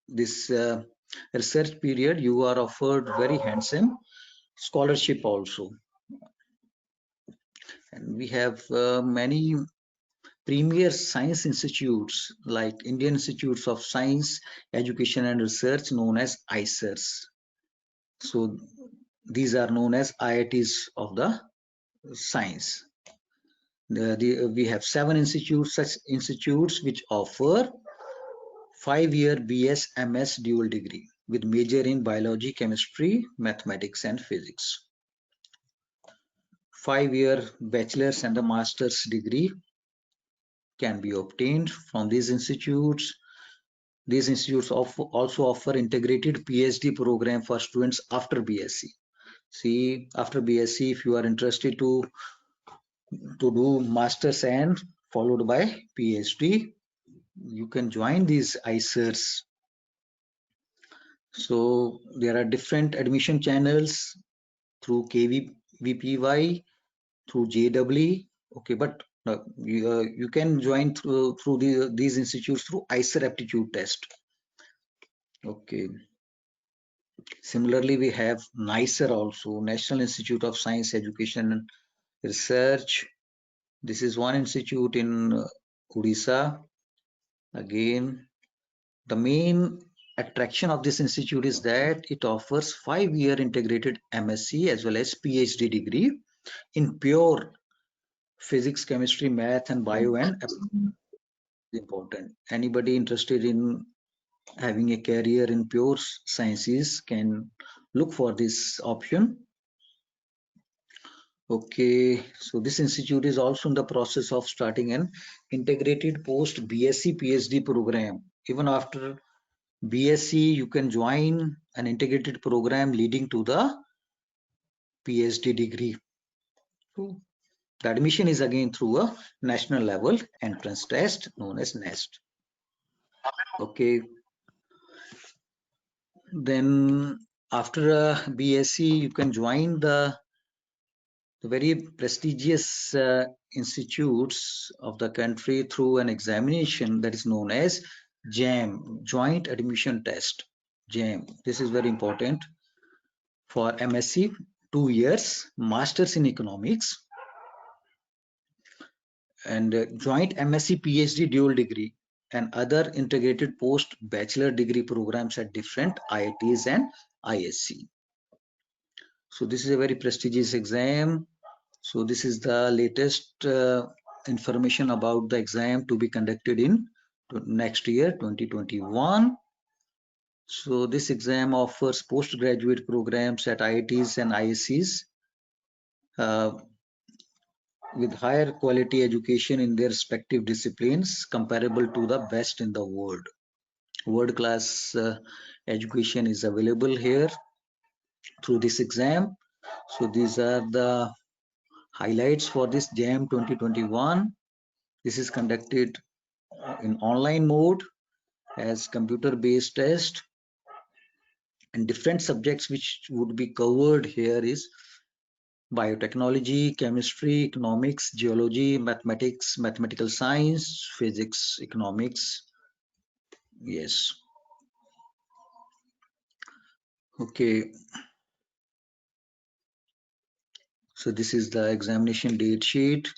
this research period, you are offered very handsome scholarship also. And we have many premier science institutes like Indian Institutes of Science, Education and Research, known as ICERs. So these are known as IITs of the science. We have 7 institutes, such institutes which offer 5-year BS MS dual degree with major in biology, chemistry, mathematics and physics. 5-year bachelor's and the master's degree can be obtained from these institutes. These institutes also offer integrated PhD program for students after BSc. See, after BSc, if you are interested to do masters and followed by PhD, you can join these ICERs. So there are different admission channels through KVPY, through JEE. Okay, but you can join through these institutes through ICER aptitude test. Okay. Similarly, we have NICER also, National Institute of Science, Education and Research. This is one institute in Odisha. Again, the main attraction of this institute is that it offers 5-year integrated MSc as well as PhD degree in pure physics, chemistry, math and bio and important. Anybody interested in having a career in pure sciences can look for this option. Okay, so this institute is also in the process of starting an integrated post BSc PhD program. Even after BSc, you can join an integrated program leading to the PhD degree. So the admission is again through a national level entrance test known as NEST. Okay. Then after BSc, you can join the very prestigious institutes of the country through an examination that is known as JAM, Joint Admission Test. JAM. This is very important for MSc, 2 years, Masters in Economics, and joint MSc PhD dual degree and other integrated post bachelor degree programs at different IITs and ISC. So this is a very prestigious exam. So this is the latest information about the exam to be conducted in next year, 2021. So this exam offers postgraduate programs at IITs and ISCs with higher quality education in their respective disciplines comparable to the best in the world. World-class education is available here through this exam. So these are the highlights for this JAM 2021. This is conducted in online mode as computer-based test. And different subjects which would be covered here is biotechnology, chemistry, economics, geology, mathematics, mathematical science, physics, economics. Yes. Okay. So this is the examination date sheet.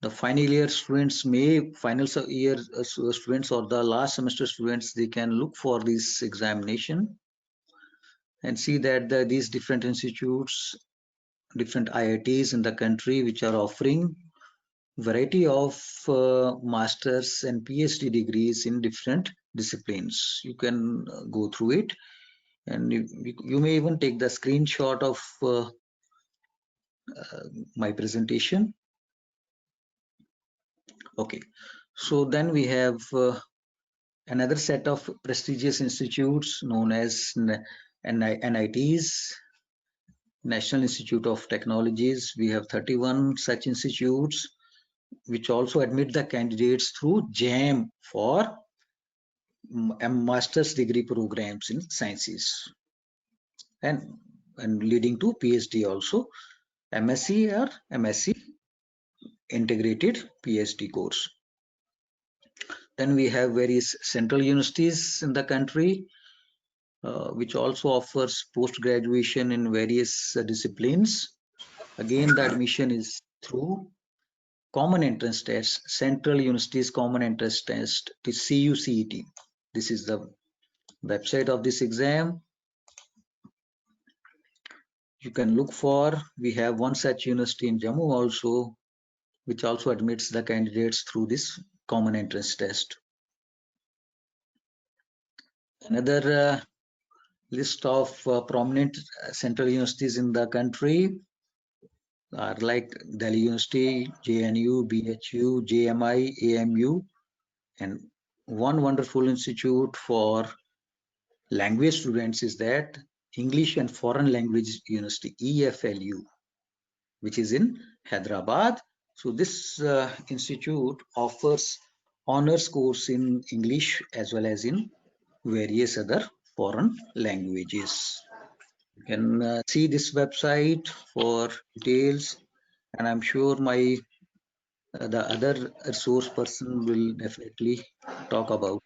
The final year students year students or the last semester students, they can look for this examination and see that these different institutes, different IITs in the country which are offering variety of masters and PhD degrees in different disciplines. You can go through it, and you may even take the screenshot of my presentation. Okay, so then we have another set of prestigious institutes known as NITs, National Institute of Technologies. We have 31 such institutes which also admit the candidates through JAM for master's degree programs in sciences and leading to PhD also, MSc or MSc integrated PhD course. Then we have various central universities in the country which also offers post-graduation in various disciplines. Again, the admission is through common entrance test, Central Universities Common Entrance Test, the CUCET. This is the website of this exam. You can look for, we have one such university in Jammu also, which also admits the candidates through this common entrance test. Another list of prominent central universities in the country are like Delhi University, JNU, BHU, JMI, AMU, and one wonderful institute for language students is that English and Foreign Language University, EFLU, which is in Hyderabad. So this institute offers honors course in English as well as in various other foreign languages. You can see this website for details, and I'm sure my the other resource person will definitely talk about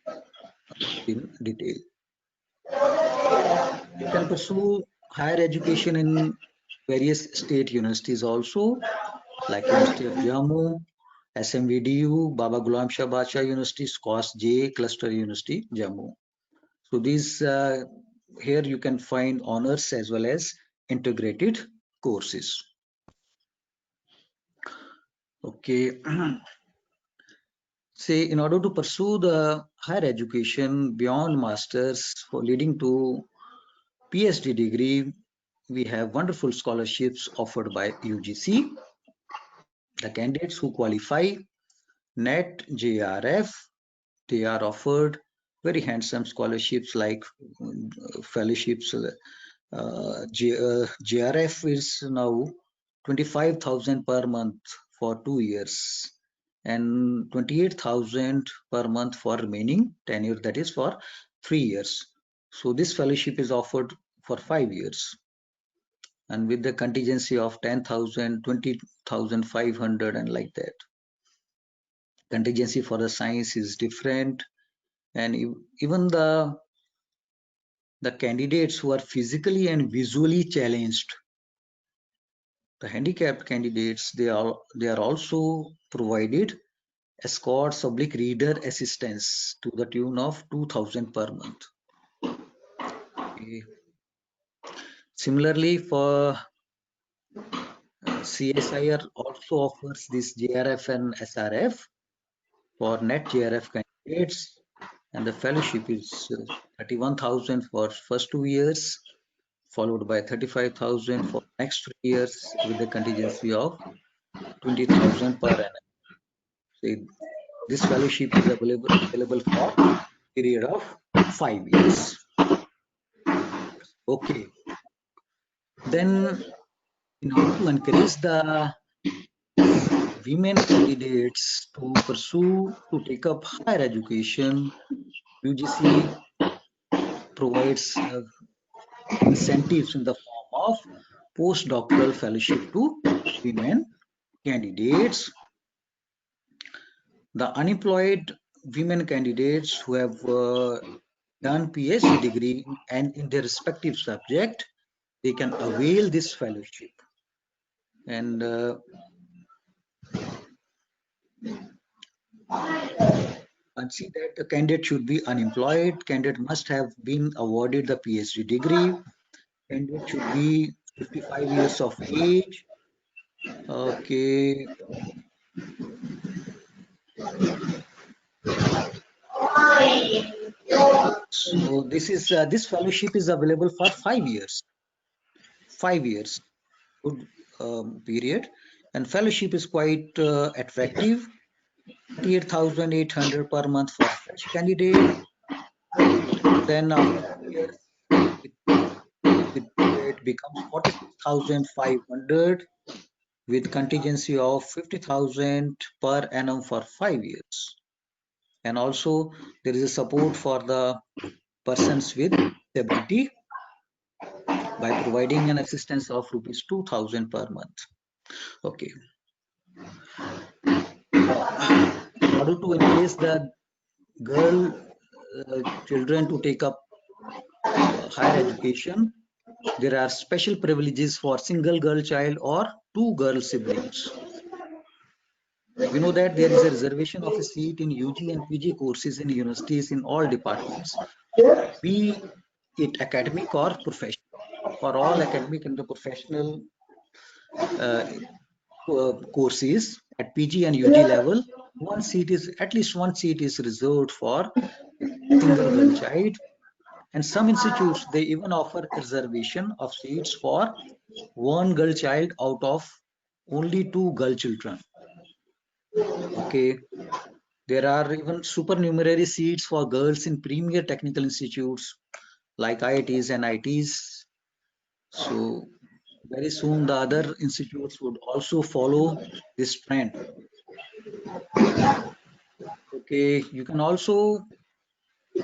in detail. You can pursue higher education in various state universities also, like University of Jammu, SMVDU, Baba Ghulam Shah Bacha University, SCOS J Cluster University, Jammu. So these here you can find honors as well as integrated courses. Okay. Say, in order to pursue the higher education beyond masters for leading to PhD degree, we have wonderful scholarships offered by UGC. The candidates who qualify NET, JRF, they are offered very handsome scholarships like fellowships. JRF is now 25,000 per month for 2 years and 28,000 per month for remaining tenure, that is for 3 years. So this fellowship is offered for 5 years, and with the contingency of 10,000, 20,500 and like that. Contingency for the science is different, and even the candidates who are physically and visually challenged, the handicapped candidates, they are also provided escorts / reader assistance to the tune of 2,000 per month. Okay. Similarly, for CSIR also offers this JRF and SRF for NET JRF candidates, and the fellowship is 31,000 for first 2 years, followed by 35,000 for next 3 years, with the contingency of 20,000 per annum. So this fellowship is available for a period of 5 years. Okay. Then, in order to encourage the women candidates to pursue, to take up higher education, UGC provides incentives in the form of postdoctoral fellowship to women candidates. The unemployed women candidates who have done PhD degree and in their respective subject, they can avail this fellowship. And see that the candidate should be unemployed. Candidate must have been awarded the PhD degree. Candidate should be 55 years of age. Okay. So this is this fellowship is available for 5 years. 5 years, good period, and fellowship is quite attractive. 38,800 per month for fresh candidate. Then after 2 years, it becomes 46,500 with contingency of 50,000 per annum for 5 years. And also there is a support for the persons with disability by providing an assistance of rupees 2,000 per month. Okay. Now, in order to encourage the girl children to take up higher education, there are special privileges for single girl child or two girl siblings. We know that there is a reservation of a seat in UG and PG courses in universities in all departments, be it academic or professional. For all academic and the professional courses at PG and UG level, at least one seat is reserved for single girl child. And some institutes, they even offer reservation of seats for one girl child out of only two girl children. Okay. There are even supernumerary seats for girls in premier technical institutes like IITs and ITs. So very soon the other institutes would also follow this trend. Okay, you can also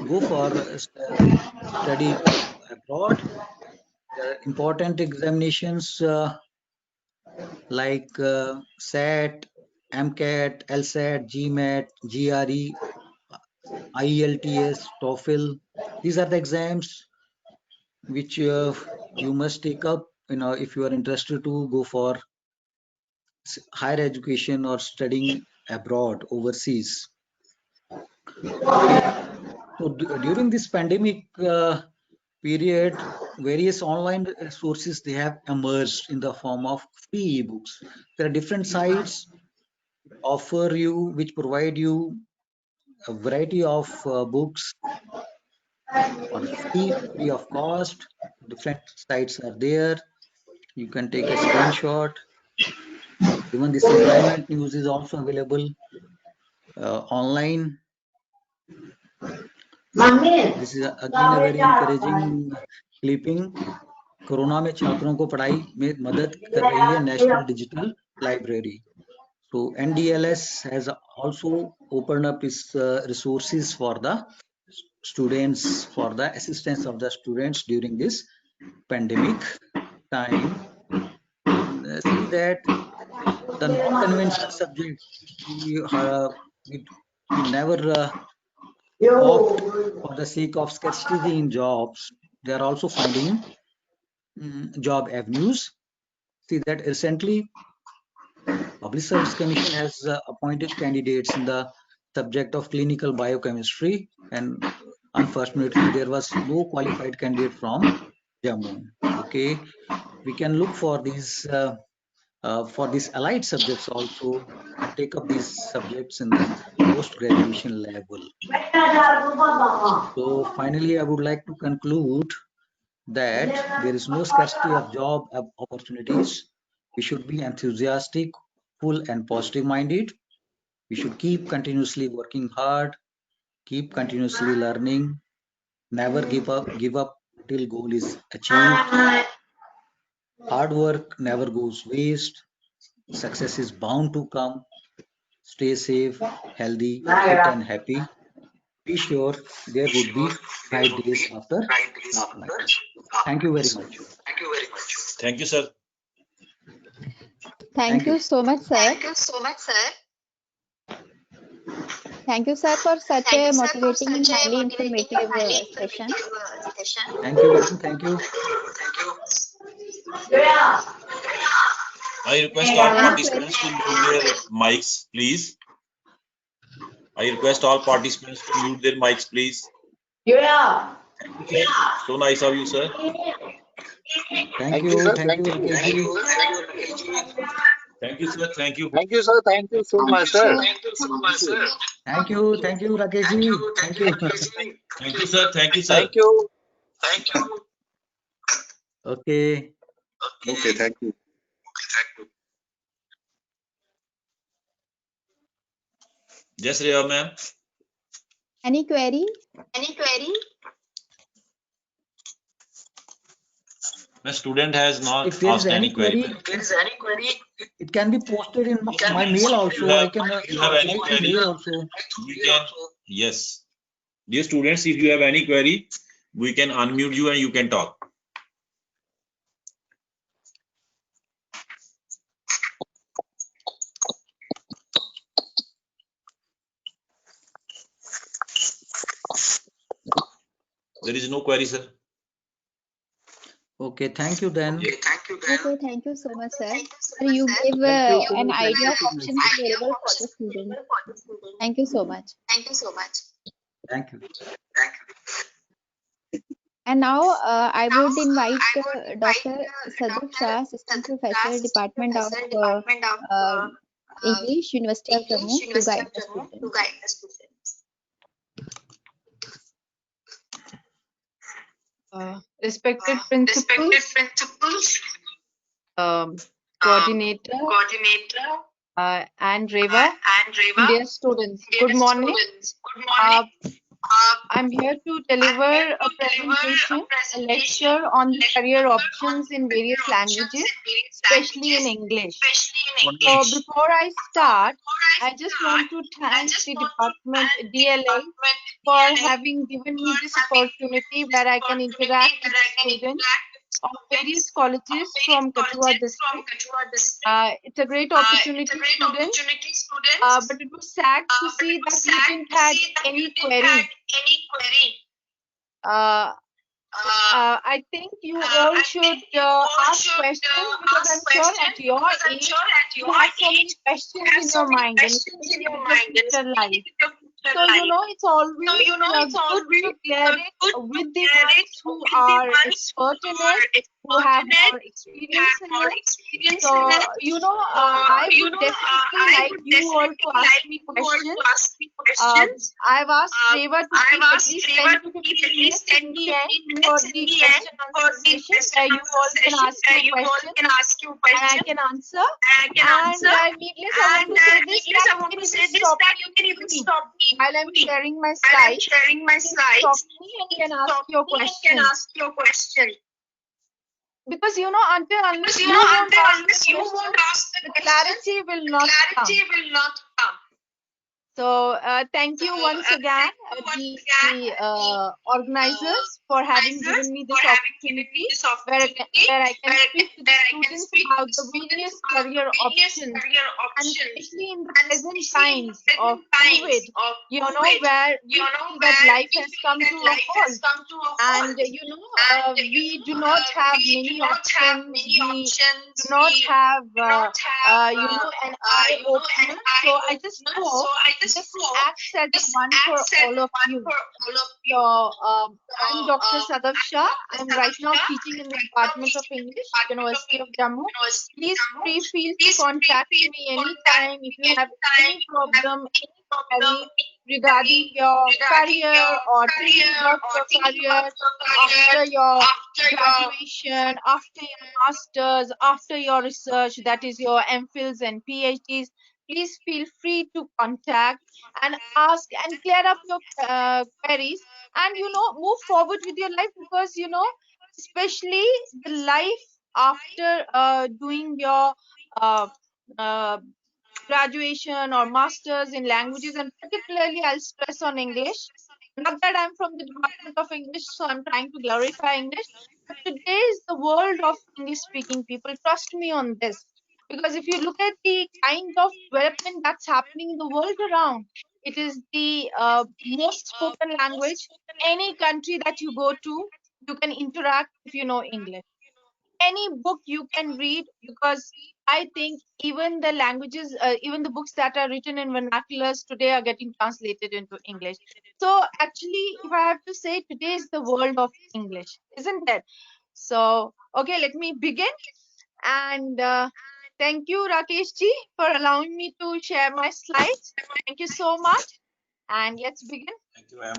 go for study abroad. There are important examinations like SAT, MCAT, LSAT, GMAT, GRE, IELTS, TOEFL. These are the exams which you must take up, if you are interested to go for higher education or studying abroad, overseas. Okay. So during this pandemic period, various online sources, they have emerged in the form of free ebooks. There are different sites which provide you a variety of books for free of cost. Different sites are there. You can take a screenshot. Even this employment news is also available online. This is again a very encouraging clipping. Corona में छात्रों को पढ़ाई में मदद कर रही है national digital library. So NDLS has also opened up its resources for the students, for the assistance of the students during this pandemic time. See that the non-conventional subjects we never opt for the sake of scarcity in jobs. They are also finding job avenues. See that recently Public Service Commission has appointed candidates in the subject of clinical biochemistry, and unfortunately there was no qualified candidate from Jammu. Okay, we can look for these allied subjects also and take up these subjects in the post-graduation level. So finally, I would like to conclude that there is no scarcity of job opportunities. We should be enthusiastic, full and positive minded. We should keep continuously working hard, keep continuously learning, never give up till goal is achieved. Hard work never goes waste. Success is bound to come. Stay safe, healthy, fit and happy. be sure there would be bright days after dark night. Thank you very much. Thank you, sir. Thank you so much, sir. Thank you, sir, for such a motivating and highly informative session. Thank you, madam. Thank you. I request all participants to mute their mics, please. I request all participants to mute their mics, please. So nice of you, sir. Thank you, you. sir. Thank you, Rakesh ji. Thank you, sir. Thank you. Thank you, sir. Thank you so much, sir. Thank you. Thank you, Rakesh ji. Thank you. Thank you, sir. Thank you, sir. Thank you. Okay. Okay, thank you. Yes, Rhea, ma'am. Any query? My student has not If there is asked any query. it can be posted in my mail also. I can If you have any write in query, mail also. we can. Yes. Dear students, if you have any query, we can unmute you and you can talk. There is no query, sir. Okay, thank you then. Okay, thank you so much, sir. Sir, you gave you so an much. idea of options available for the student. Thank you so much. Thank you. And now I would invite Dr. Sadaf Shah, Assistant Professor, Department of English, University of Jammu, to guide the student. Respected principals, coordinator, and Reva, dear students, good morning. I'm here to deliver a presentation, a lecture on the career options in various languages, especially in English. So before I start, I just want to thank the department DLL for having given me this opportunity where I can interact with students of various colleges from Kathua district. It's a great opportunity, students, but it was sad to see that you didn't have any query. I think you all should ask questions, because I'm sure at your age you have so many questions in your mind and especially with your future life. So it's always good to clear it with the ones who are expert in it, who have more experience in it. So I would definitely like you all to ask me questions. I've asked Reva to keep at least 10 to 15 minutes in the end for the question answer session, where you all can ask your questions and I can answer. And needless, I want to say this, that you can even stop me while I'm sharing my slides. You can stop me and can ask your questions. Because until unless you won't ask the clarity will not come. So thank you once again, the organizers, for having given me this opportunity where I can speak to the students about the various career options, and especially in the present times of COVID, where we feel that life has come to a halt, and we do not have many options. We do not have an eye opener. So I just hope this acts as a one for all of you. So I'm Dr. Sadaf Shah. I'm right now teaching in the Department of English, University of Jammu. Please feel free to contact me anytime if you have any problem, any query regarding your career or thinking about your career after your graduation, after your masters, after your research, that is your MPhils and PhDs. Please feel free to contact and ask and clear up your queries, and move forward with your life, because especially the life after doing your graduation or masters in languages, and particularly I'll stress on English. Not that I'm from the Department of English, so I'm trying to glorify English. But today is the world of English speaking people. Trust me on this. Because if you look at the kind of development that's happening in the world around, it is the most spoken language. Any country that you go to, you can interact if you know English. Any book you can read, because I think even the languages, even the books that are written in vernaculars today are getting translated into English. So actually, if I have to say, today is the world of English, isn't it? So, okay, let me begin. And thank you, Rakesh ji, for allowing me to share my slides. Thank you so much. And let's begin. Thank you, ma'am.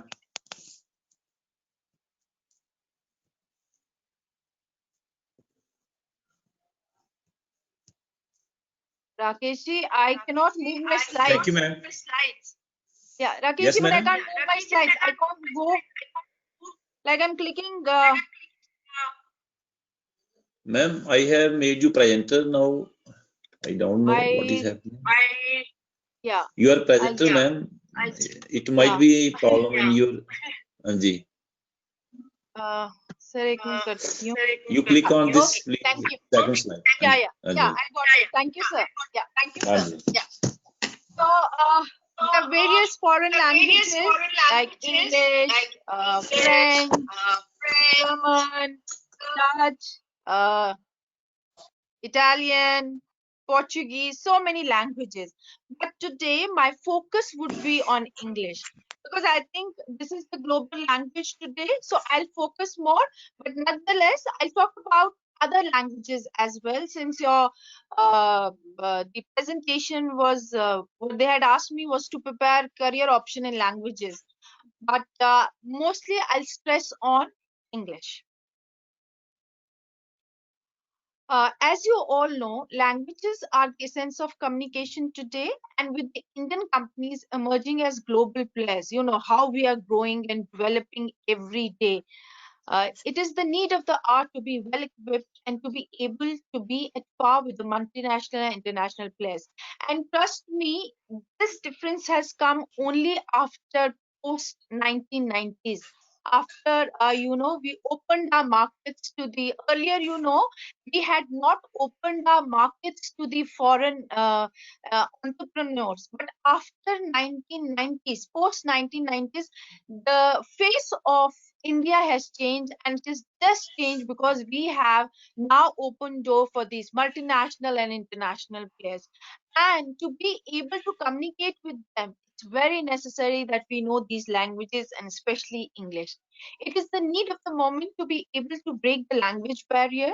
Rakesh ji, I cannot move my slides. Thank you, ma'am. Yeah, Rakesh Yes, ji, but I madam. can't move my slides. I can't go. Like I'm clicking. Ma'am, I have made you presenter now. I don't know what is happening. Yeah. You are presenter, ma'am. It might be a problem in your Anji. Sir, एक minute करती हूँ. You click on this, Okay, please. thank you. Second slide. Yeah, I Anji. got it. Thank you, sir. Yeah, thank you, sir. Anji. So, the various foreign languages like English, French, German, Dutch, Italian, Portuguese, so many languages. But today, my focus would be on English because I think this is the global language today. So I'll focus more, but nonetheless, I'll talk about other languages as well. Since your the presentation was what they had asked me was to prepare career option in languages, but mostly I'll stress on English. As you all know, languages are the essence of communication today, and with the Indian companies emerging as global players, you know how we are growing and developing every day. It is the need of the hour to be well equipped and to be able to be at par with the multinational and international players. And trust me, this difference has come only after post 1990s. After we opened our markets to the earlier, we had not opened our markets to the foreign entrepreneurs. But after 1990s, post 1990s, the face of India has changed, and it is just changed because we have now opened door for these multinational and international players. And to be able to communicate with them, it's very necessary that we know these languages and especially English. It is the need of the moment to be able to break the language barrier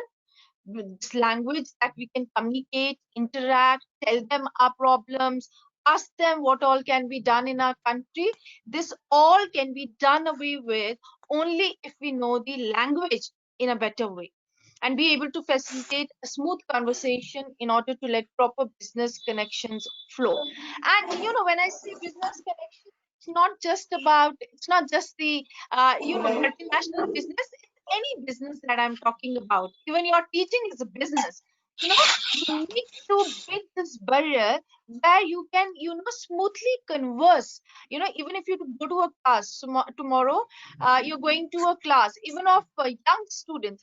with this language that we can communicate, interact, tell them our problems, ask them what all can be done in our country. This all can be done away with only if we know the language in a better way and be able to facilitate a smooth conversation in order to let proper business connections flow. And when I say business connection, it's not just the multinational business, any business that I'm talking about. Even your teaching is a business. You need to break this barrier where you can, smoothly converse. Even if you go to a class tomorrow, you're going to a class, even of young students.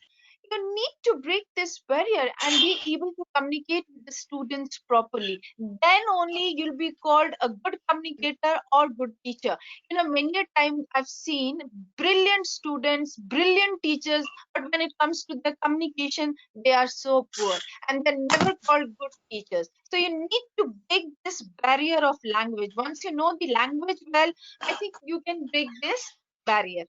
You need to break this barrier and be able to communicate with the students properly. Then only you'll be called a good communicator or good teacher. Many a time I've seen brilliant students, brilliant teachers, but when it comes to the communication, they are so poor and they're never called good teachers. So you need to break this barrier of language. Once you know the language well, I think you can break this barrier.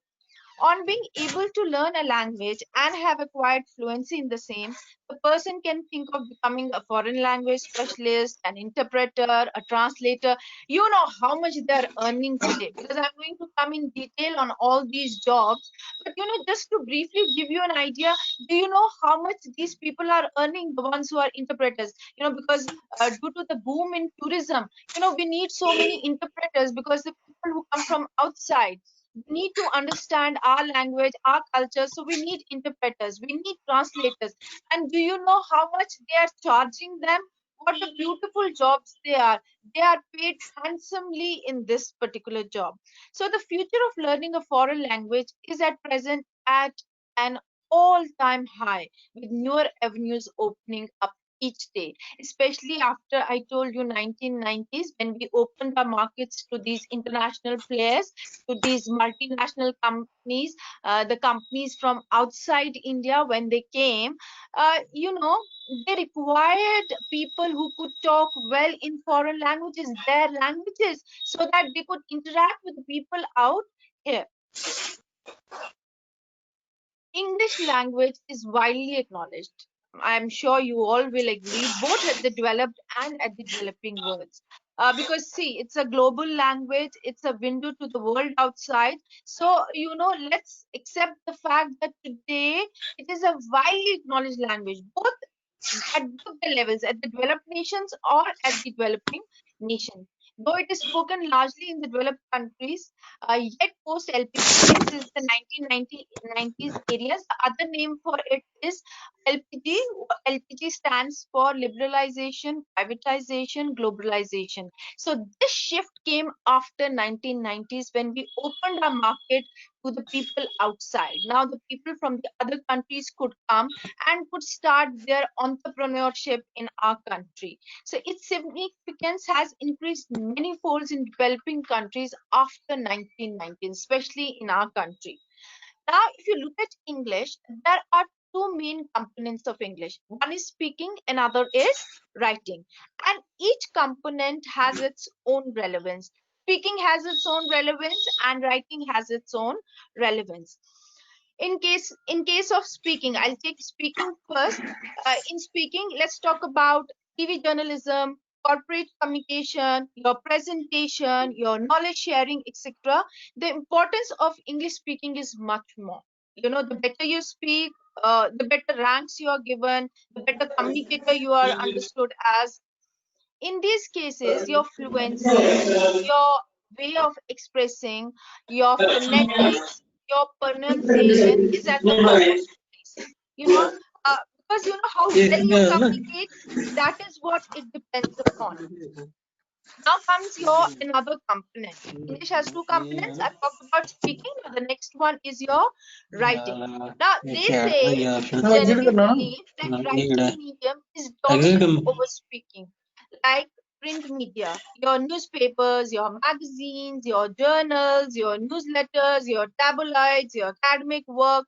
On being able to learn a language and have acquired fluency in the same, the person can think of becoming a foreign language specialist, an interpreter, a translator. You know how much they are earning today, because I'm going to come in detail on all these jobs. But just to briefly give you an idea, do you know how much these people are earning, the ones who are interpreters? Because due to the boom in tourism, we need so many interpreters because the people who come from outside need to understand our language, our culture. So we need interpreters, we need translators. And do you know how much they are charging them? what the beautiful jobs they are. They are paid handsomely in this particular job. So the future of learning a foreign language is at present at an all-time high, with newer avenues opening up each day, especially after I told you 1990s, when we opened our markets to these international players, to these multinational companies, the companies from outside India. When they came, they required people who could talk well in foreign languages, their languages, so that they could interact with the people out here. English language is widely acknowledged. I'm sure you all will agree, both at the developed and at the developing worlds. Because see, it's a global language, it's a window to the world outside. So, let's accept the fact that today it is a widely acknowledged language, at both the levels, at the developed nations or at the developing nations. Though it is spoken largely in the developed countries, yet post LPG, since the 1990s areas, the other name for it is LPG. LPG stands for liberalization, privatization, globalization. So this shift came after 1990s, when we opened our market to the people outside. Now the people from the other countries could come and could start their entrepreneurship in our country. So its significance has increased many folds in developing countries after 1919, especially in our country. Now, if you look at English, there are two main components of English. One is speaking, another is writing. And each component has its own relevance. Speaking has its own relevance and writing has its own relevance. In case of speaking, I'll take speaking first. In speaking, let's talk about TV journalism, corporate communication, your presentation, your knowledge sharing, etc. The importance of English speaking is much more. The better you speak, the better ranks you are given, the better communicator you are understood as. In these cases, your fluency, your way of expressing, your phonetics, your pronunciation is at the topmost place. You know, because how well you communicate, that is what it depends upon. Now comes your another component. English has two components. I've talked about speaking. Now the next one is your writing. Now they say, generally believe that writing medium is dominant over speaking, like print media, your newspapers, your magazines, your journals, your newsletters, your tabloids, your academic work.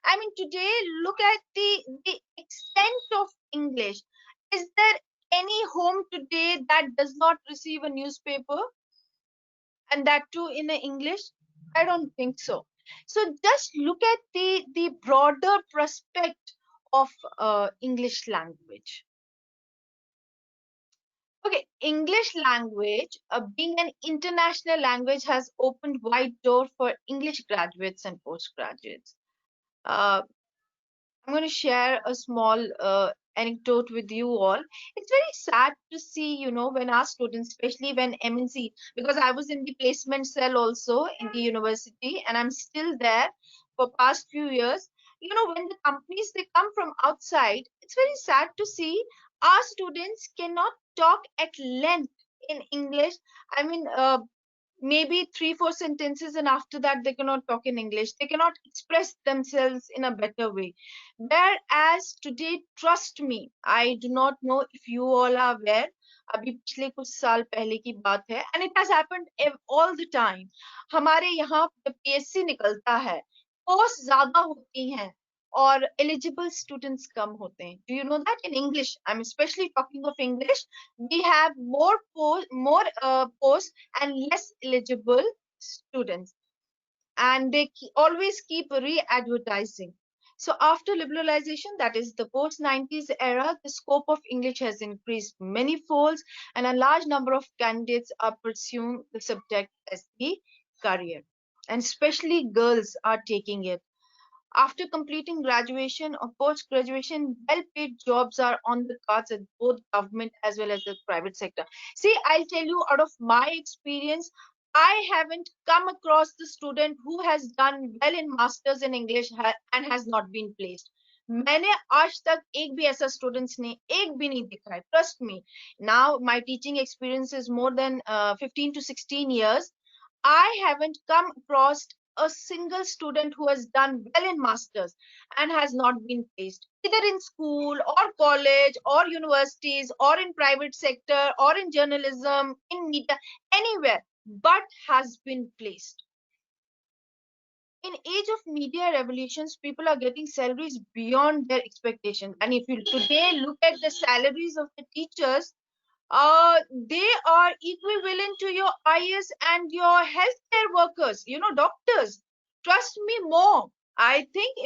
I mean, today, look at the extent of English. Is there any home today that does not receive a newspaper, and that too in English? I don't think so. So just look at the broader prospect of English language. Okay, English language, being an international language, has opened wide door for English graduates and postgraduates. Uh, I'm going to share a small anecdote with you all. It's very sad to see, when our students, especially when MNC, because I was in the placement cell also in the university, and I'm still there for past few years. When the companies they come from outside, it's very sad to see our students cannot talk at length in English. I mean, maybe 3-4 sentences, and after that they cannot talk in English, they cannot express themselves in a better way. Whereas today, trust me, I do not know if you all are aware, अभी पिछले कुछ साल पहले की बात है, and it has happened all the time. हमारे यहाँ PSC निकलता है, पोस्ट ज्यादा होती हैं और eligible students कम होते हैं. Do you know that? In English, I'm especially talking of English, we have more posts and less eligible students, and they always keep re-advertising. So after liberalization, that is the post-90s era, the scope of English has increased many folds, and a large number of candidates are pursuing the subject as the career, and especially girls are taking it. After completing graduation or post-graduation, well-paid jobs are on the cards at both government as well as the private sector. See, I'll tell you out of my experience, I haven't come across the student who has done well in masters in English and has not been placed. मैंने आज तक एक भी ऐसा students ने एक भी नहीं देखा है. Trust me. Now my teaching experience is more than 15 to 16 years. I haven't come across a single student who has done well in masters and has not been placed either in school or college or universities or in private sector or in journalism, in media, anywhere, but has been placed. In age of media revolutions, people are getting salaries beyond their expectations. And if you today look at the salaries of the teachers, they are equivalent to your IS and your healthcare workers, doctors. Trust me more. I think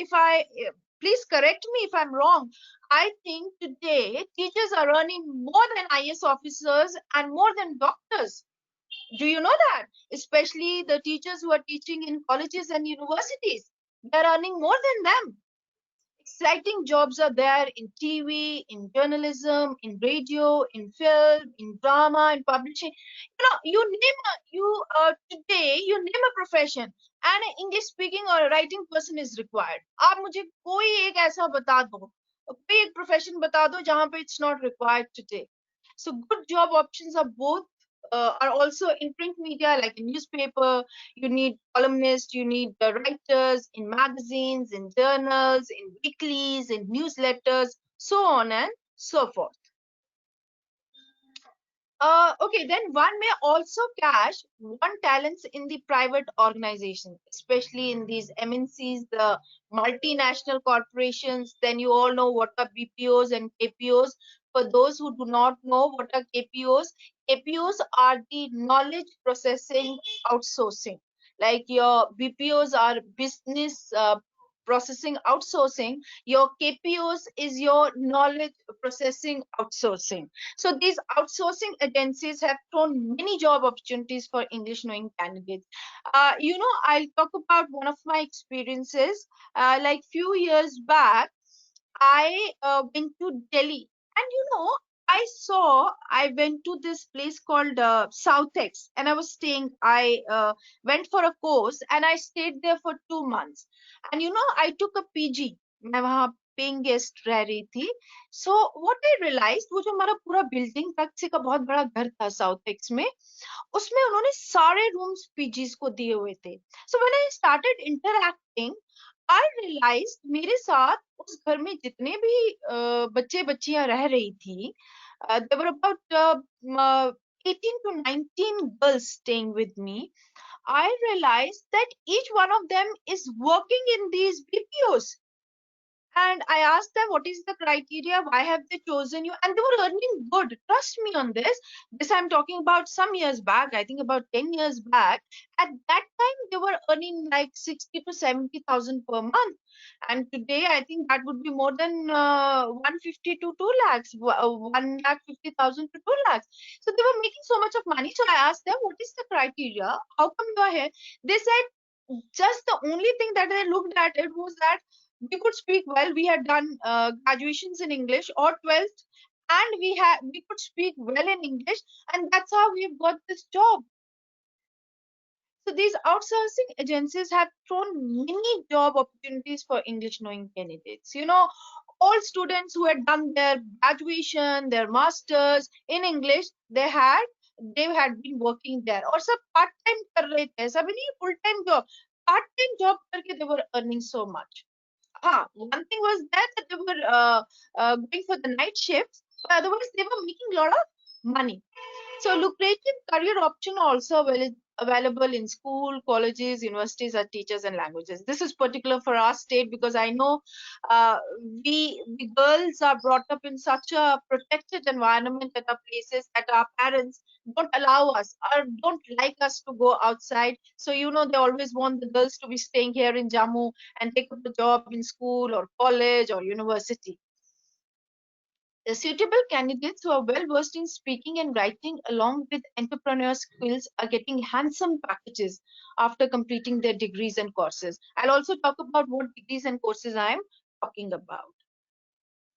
please correct me if I'm wrong. I think today teachers are earning more than IS officers and more than doctors. Do you know that? Especially the teachers who are teaching in colleges and universities, they're earning more than them. Exciting jobs are there in TV, in journalism, in radio, in film, in drama, in publishing. Today you name a profession and an English speaking or a writing person is required. आप मुझे कोई एक ऐसा बता दो, कोई एक profession बता दो जहाँ पे it's not required today. So good job options are also in print media, like in newspaper. You need columnists, you need writers in magazines, in journals, in weeklies, in newsletters, so on and so forth. Okay, then one may also cash one talents in the private organization, especially in these MNCs, the multinational corporations. Then you all know what are BPOs and KPOs. For those who do not know what are KPOs, KPOs are the knowledge processing outsourcing. Like your BPOs are business processing outsourcing, your KPOs is your knowledge processing outsourcing. So these outsourcing agencies have thrown many job opportunities for English knowing candidates. I'll talk about one of my experiences. Like few years back, I went to Delhi, and I went to this place called Southex, and I was staying. I went for a course, and I stayed there for 2 months. And I took a PG. मैं वहाँ paying guest रह रही थी. So what I realised, वो जो हमारा पूरा building taxi का बहुत बड़ा घर था साउथेक्स में, उसमें उन्होंने सारे रूम्स पीजीज को दिए हुए थे. So when I started interacting, I realize मेरे साथ उस घर में जितने भी बच्चे बच्चियां रह रही थी, there were about 18 to 19 girls staying with me. I realized that each one of them is working in these BPOs. And I asked them, what is the criteria? Why have they chosen you? And they were earning good. Trust me on this. This I'm talking about some years back, I think about 10 years back. At that time, they were earning like 60 to 70,000 per month. And today, I think that would be more than 150 to 2 lakhs, 1,50,000 to 2 lakhs. So they were making so much of money. So I asked them, what is the criteria? How come you are here? They said, just the only thing that they looked at it was that we could speak well. We had done graduations in English or 12th, and we could speak well in English, and that's how we've got this job. So these outsourcing agencies have thrown many job opportunities for English knowing candidates. All students who had done their graduation, their masters in English, they had been working there. Or सब part time कर रहे थे, सब नहीं full time job. Part time job करके they were earning so much. One thing was that they were going for the night shifts, but otherwise they were making a lot of money. So lucrative career option also available in school, colleges, universities as teachers and languages. This is particular for our state because I know we girls are brought up in such a protected environment at our places that our parents don't allow us or don't like us to go outside. So they always want the girls to be staying here in Jammu and take up a job in school or college or university. The suitable candidates who are well versed in speaking and writing along with entrepreneur skills are getting handsome packages after completing their degrees and courses. I'll also talk about what degrees and courses I am talking about.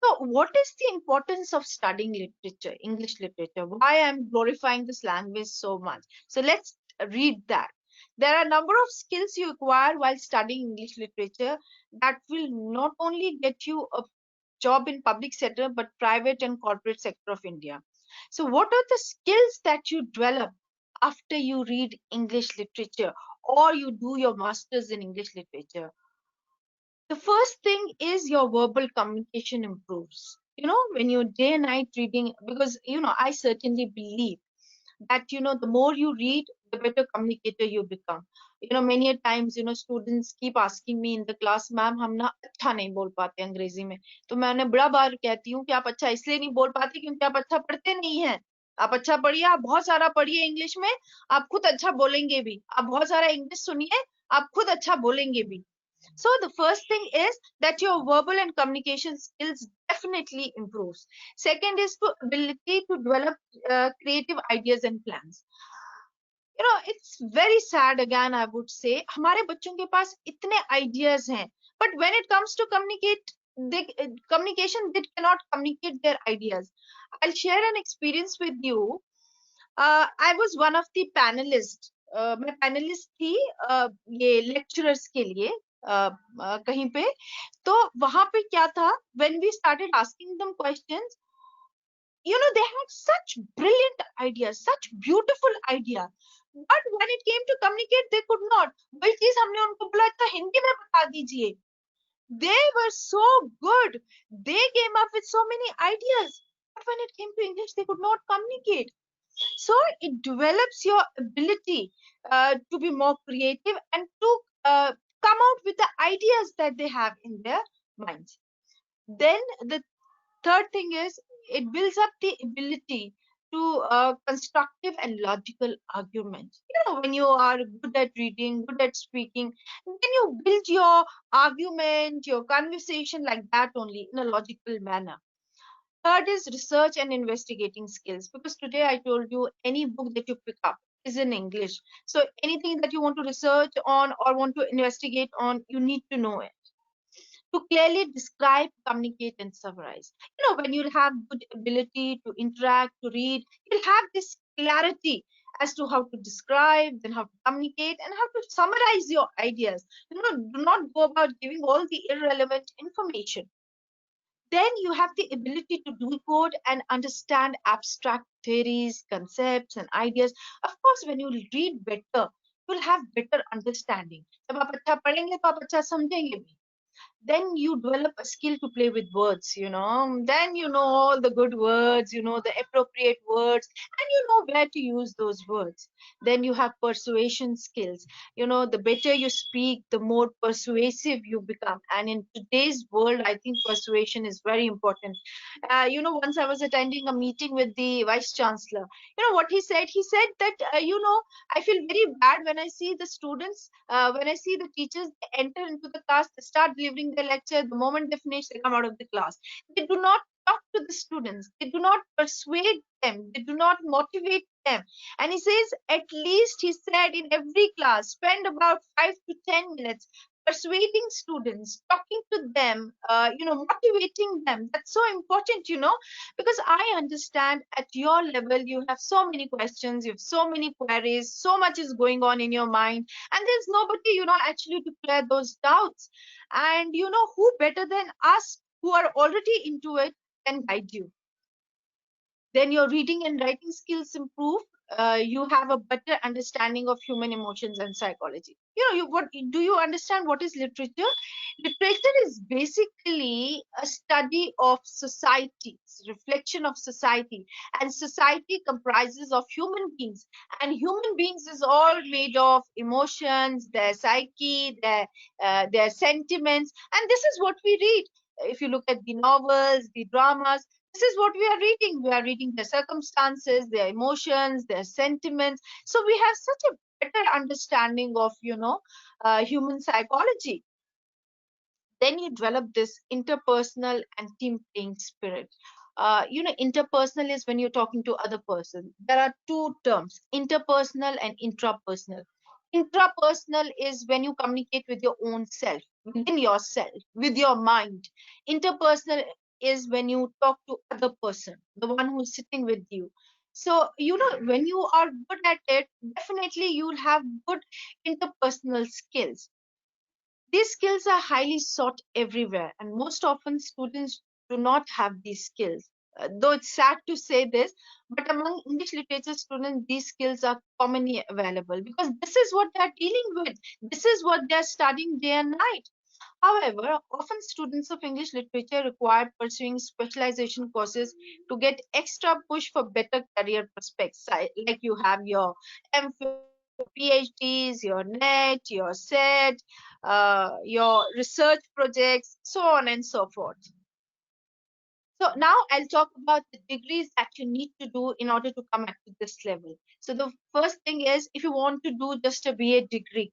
So what is the importance of studying literature, English literature? Why I'm glorifying this language so much? So let's read that. There are a number of skills you acquire while studying English literature that will not only get you a job in public sector but private and corporate sector of India. So what are the skills that you develop after you read English literature or you do your masters in English literature? The first thing is your verbal communication improves. When you're day and night reading, because I certainly believe that the more you read, the better communicator you become. Many a times students keep asking me in the class, ma'am हम ना अच्छा नहीं बोल पाते अंग्रेजी में. तो मैं उन्हें बड़ा बार कहती हूँ कि आप अच्छा इसलिए नहीं बोल पाते क्योंकि आप अच्छा पढ़ते नहीं हैं. आप अच्छा पढ़िए, आप बहुत सारा पढ़िए इंग्लिश में, आप खुद अच्छा बोलेंगे भी. आप बहुत सारा इंग्लिश सुनिए, आप खुद अच्छा बोलेंगे भी. So the first thing is that your verbal and communication skills definitely improves. Second is the ability to develop creative ideas and plans. It's very sad again, I would say. हमारे बच्चों के पास इतने ideas हैं, but when it comes to communication, they cannot communicate their ideas. I'll share an experience with you. I was one of the panelists. मैं panelist थी ये lecturers के लिए कहीं पे. तो वहां पे क्या था, when we started asking them questions, they had such brilliant ideas, such beautiful ideas, but when it came to communicate, they could not. वही चीज हमने उनको बोला अच्छा हिंदी में बता दीजिए. They were so good. They came up with so many ideas, but when it came to English, they could not communicate. So it develops your ability to be more creative and to come out with the ideas that they have in their minds. Then the third thing is it builds up the ability to constructive and logical arguments. When you are good at reading, good at speaking, then you build your argument, your conversation like that only in a logical manner. Third is research and investigating skills, because today I told you any book that you pick up is in English. So anything that you want to research on or want to investigate on, you need to know it. To clearly describe, communicate, and summarize. When you have good ability to interact, to read, you'll have this clarity as to how to describe, then how to communicate, and how to summarize your ideas. Do not go about giving all the irrelevant information. Then you have the ability to decode and understand abstract theories, concepts, and ideas. Of course, when you read better, you'll have better understanding. जब आप अच्छा पढ़ेंगे तो आप अच्छा समझेंगे भी. Then you develop a skill to play with words. Then you know all the good words, the appropriate words, and you know where to use those words. Then you have persuasion skills. The better you speak, the more persuasive you become. And in today's world, I think persuasion is very important. Once I was attending a meeting with the vice chancellor. What he said? He said that I feel very bad when I see the students, when I see the teachers, they enter into the class, they start delivering their lecture. The moment they finish, they come out of the class. They do not talk to the students. They do not persuade them. They do not motivate them. And he says, at least he said in every class, spend about 5 to 10 minutes persuading students, talking to them, motivating them. That's so important, because I understand at your level, you have so many questions, you have so many queries, so much is going on in your mind, and there's nobody, actually to clear those doubts. And who better than us who are already into it can guide you. Then your reading and writing skills improve. You have a better understanding of human emotions and psychology. Do you understand what is literature? Literature is basically a study of societies, reflection of society, and society comprises of human beings, and human beings is all made of emotions, their psyche, their sentiments, and this is what we read. If you look at the novels, the dramas, this is what we are reading. We are reading their circumstances, their emotions, their sentiments. So we have such a better understanding of, human psychology. Then you develop this interpersonal and team playing spirit. Interpersonal is when you're talking to other person. There are two terms, interpersonal and intrapersonal. Intrapersonal is when you communicate with your own self, within yourself, with your mind. Interpersonal is when you talk to other person, the one who's sitting with you. So, when you are good at it, definitely you'll have good interpersonal skills. These skills are highly sought everywhere, and most often students do not have these skills. Though it's sad to say this, but among English literature students, these skills are commonly available because this is what they're dealing with. This is what they're studying day and night. However, often students of English literature require pursuing specialization courses to get extra push for better career prospects. Like you have your MPhil, PhDs, your NET, your SET, your research projects, so on and so forth. So now I'll talk about the degrees that you need to do in order to come up to this level. So the first thing is, if you want to do just a BA degree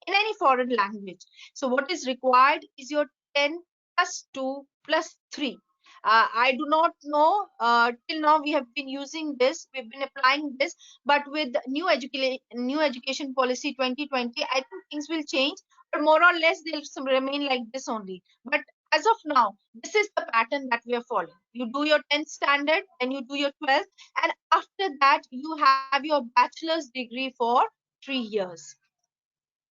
in any foreign language, so what is required is your 10 plus 2 plus 3. I do not know, till now we have been using this, we've been applying this, but with new education policy 2020, I think things will change, but more or less they'll remain like this only. But as of now, this is the pattern that we are following. You do your 10th standard, then you do your 12th, and after that you have your bachelor's degree for 3 years.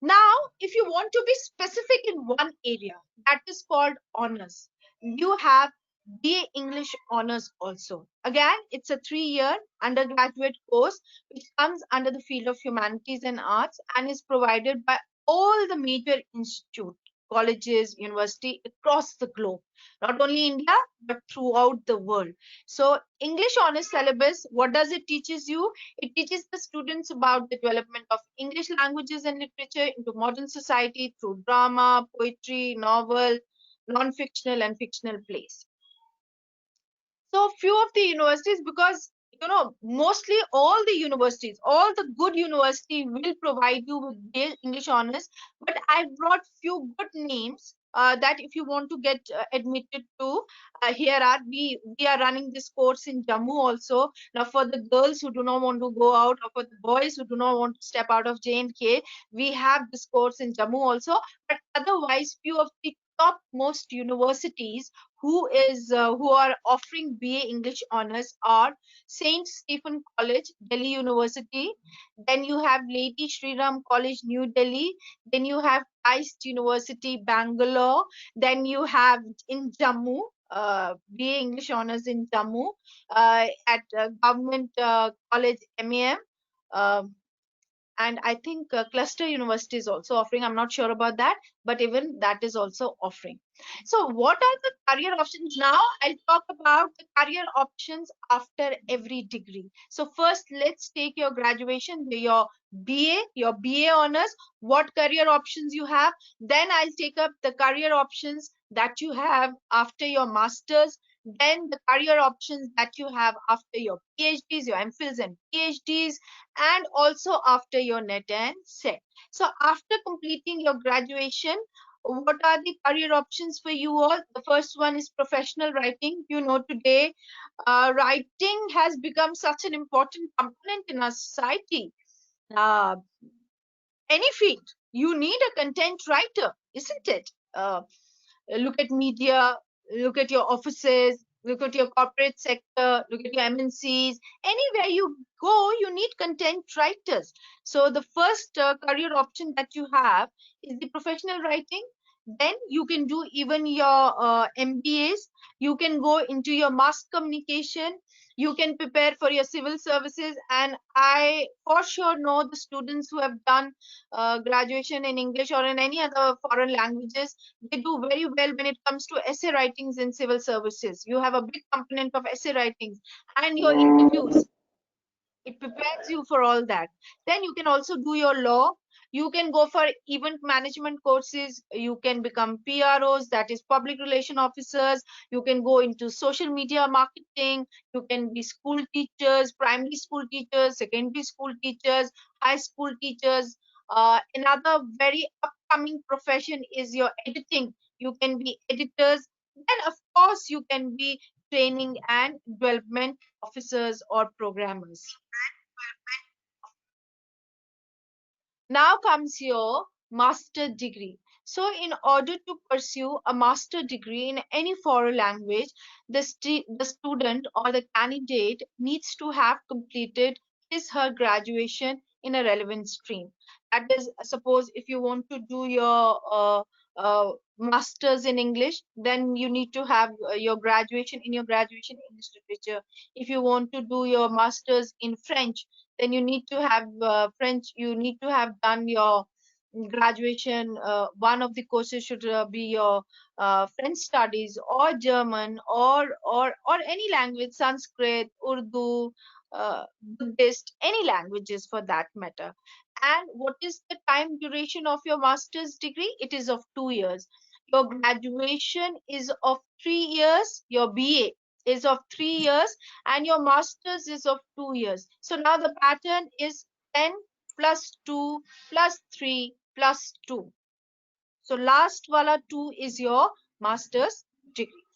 Now, if you want to be specific in one area, that is called honors. You have BA English honors also. Again, it's a 3-year undergraduate course which comes under the field of humanities and arts and is provided by all the major institutes, colleges, university across the globe, not only India but throughout the world. So, English honors syllabus, what does it teaches you? It teaches the students about the development of English languages and literature into modern society through drama, poetry, novel, non-fictional and fictional plays. So few of the universities, because mostly all the universities, all the good university will provide you with their English honors. But I brought few good names that if you want to get admitted to, here are we are running this course in Jammu also. Now for the girls who do not want to go out, or for the boys who do not want to step out of J&K, we have this course in Jammu also. But otherwise, few of the top most universities who are offering BA English honors are Saint Stephen College, Delhi University. Then you have Lady Shri Ram College, New Delhi. Then you have Christ University, Bangalore. Then you have in Jammu, BA English honors in Jammu at Government College MAM. And I think Cluster University is also offering. I'm not sure about that, but even that is also offering. So what are the career options now? I'll talk about the career options after every degree. So first, let's take your graduation, your BA honors, what career options you have. Then I'll take up the career options that you have after your masters, then the career options that you have after your PhDs, your MPhils and PhDs, and also after your NET and SET. So after completing your graduation, what are the career options for you all? The first one is professional writing. Today, writing has become such an important component in our society. Uh, any field, you need a content writer, isn't it? Look at media, look at your offices, look at your corporate sector, look at your MNCs. Anywhere you go, you need content writers. So the first career option that you have is the professional writing. Then you can do even your MBAs. You can go into your mass communication. You can prepare for your civil services. And I for sure know the students who have done graduation in English or in any other foreign languages, they do very well when it comes to essay writings in civil services. You have a big component of essay writings and your interviews. It prepares you for all that. Then you can also do your law. You can go for event management courses. You can become PROs, that is public relation officers. You can go into social media marketing. You can be school teachers, primary school teachers, secondary school teachers, high school teachers. Another very upcoming profession is your editing. You can be editors. Then of course you can be training and development officers or programmers. Now comes your master degree. So in order to pursue a master degree in any foreign language, the student or the candidate needs to have completed her graduation in a relevant stream. That is, suppose if you want to do your masters in English, then you need to have your graduation in your graduation English literature. If you want to do your masters in French, then you need to have French. You need to have done your graduation. One of the courses should be your French studies or German or any language, Sanskrit, Urdu, Buddhist, any languages for that matter. And what is the time duration of your master's degree? It is of 2 years. Your graduation is of 3 years. Your BA is of 3 years, and your master's is of 2 years. So now the pattern is 10 plus 2 plus 3 plus 2. So last wala 2 is your master's degree.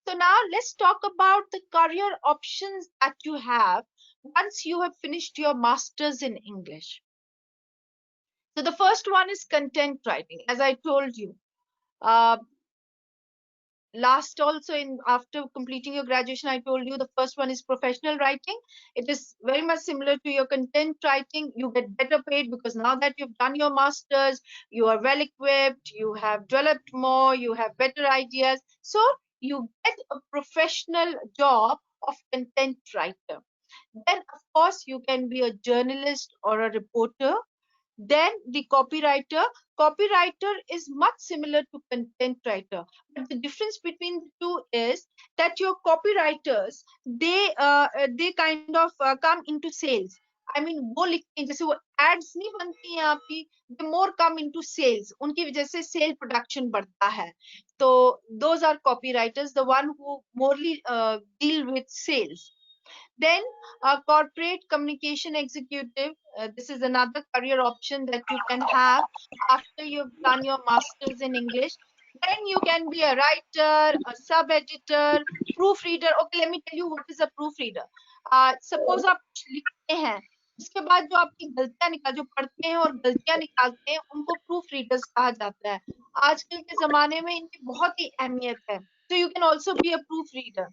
So now let's talk about the career options that you have once you have finished your master's in English. So the first one is content writing. As I told you, uh, last also in after completing your graduation, I told you the first one is professional writing. It is very much similar to your content writing. You get better paid because now that you've done your masters, you are well equipped, you have developed more, you have better ideas, so you get a professional job of content writer. Then of course you can be a journalist or a reporter. Then the copywriter is much similar to content writer, but the difference between the two is that your copywriters, they kind of come into sales. I mean, वो लिखते हैं जैसे वो ads नहीं बनती हैं आपकी, they more come into sales, उनकी वजह से sale production बढ़ता है. तो those are copywriters, the one who morely deal with sales. Then a corporate communication executive. This is another career option that you can have after you've done your masters in English. Then you can be a writer, a sub editor, proofreader. Okay, let me tell you what is a proofreader. Suppose आप कुछ लिखते हैं, उसके बाद जो आपकी गलतियां जो पढ़ते हैं और गलतियां निकालते हैं, उनको प्रूफ रीडर्स कहा जाता है. आजकल के जमाने में इनकी बहुत ही अहमियत है. So you can also be a proofreader.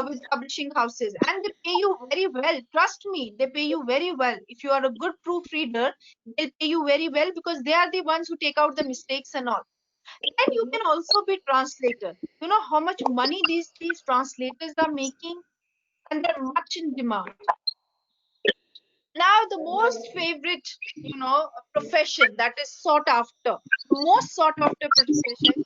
With publishing houses, and they pay you very well. Trust me, they pay you very well. If you are a good proofreader, they'll pay you very well because they are the ones who take out the mistakes and all. Then you can also be translator. You know how much money these translators are making, and they're much in demand. Now the most favorite, profession that is sought after, most sought after profession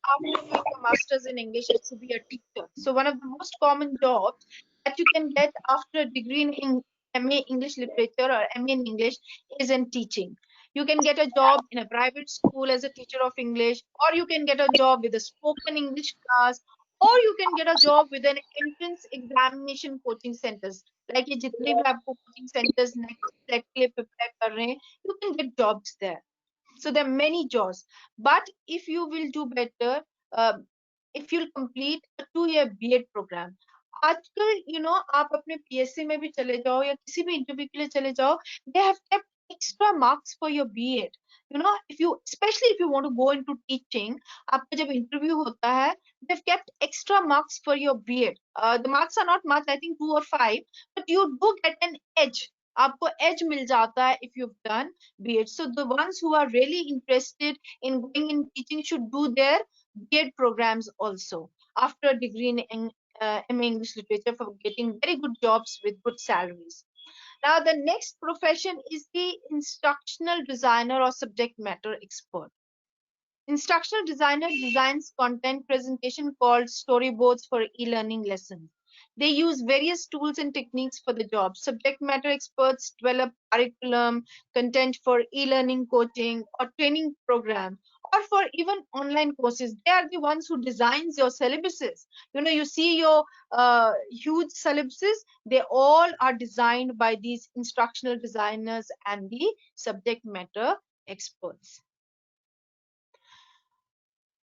after doing your masters in English is to be a teacher. So one of the most common jobs that you can get after a degree in MA English literature or MA in English is in teaching. You can get a job in a private school as a teacher of English, or you can get a job with a spoken English class, or you can get a job with an entrance examination coaching centers. Like ये जितने भी आपको coaching centers next set के लिए prepare कर रहे हैं, you can get jobs there. So there are many jobs, but if you will do better, uh, if you'll complete a 2-year B.Ed program. आजकल आप अपने PSC में भी चले जाओ या किसी भी इंटरव्यू के लिए चले जाओ, they have kept extra marks for your B.Ed. If you, especially if you want to go into teaching, आपका जब इंटरव्यू होता है, they've kept extra marks for your B.Ed. The marks are not much, I think 2 or 5, but you do get an edge. आपको edge मिल जाता है if you've done B.Ed. So the ones who are really interested in going in teaching should do their B.Ed programs also after a degree in MA English literature for getting very good jobs with good salaries. Now the next profession is the instructional designer or subject matter expert. Instructional designer designs content presentation called storyboards for e-learning lessons. They use various tools and techniques for the job. Subject matter experts develop curriculum, content for e-learning coaching or training program, or for even online courses. They are the ones who designs your syllabuses. You see your huge syllabuses, they all are designed by these instructional designers and the subject matter experts.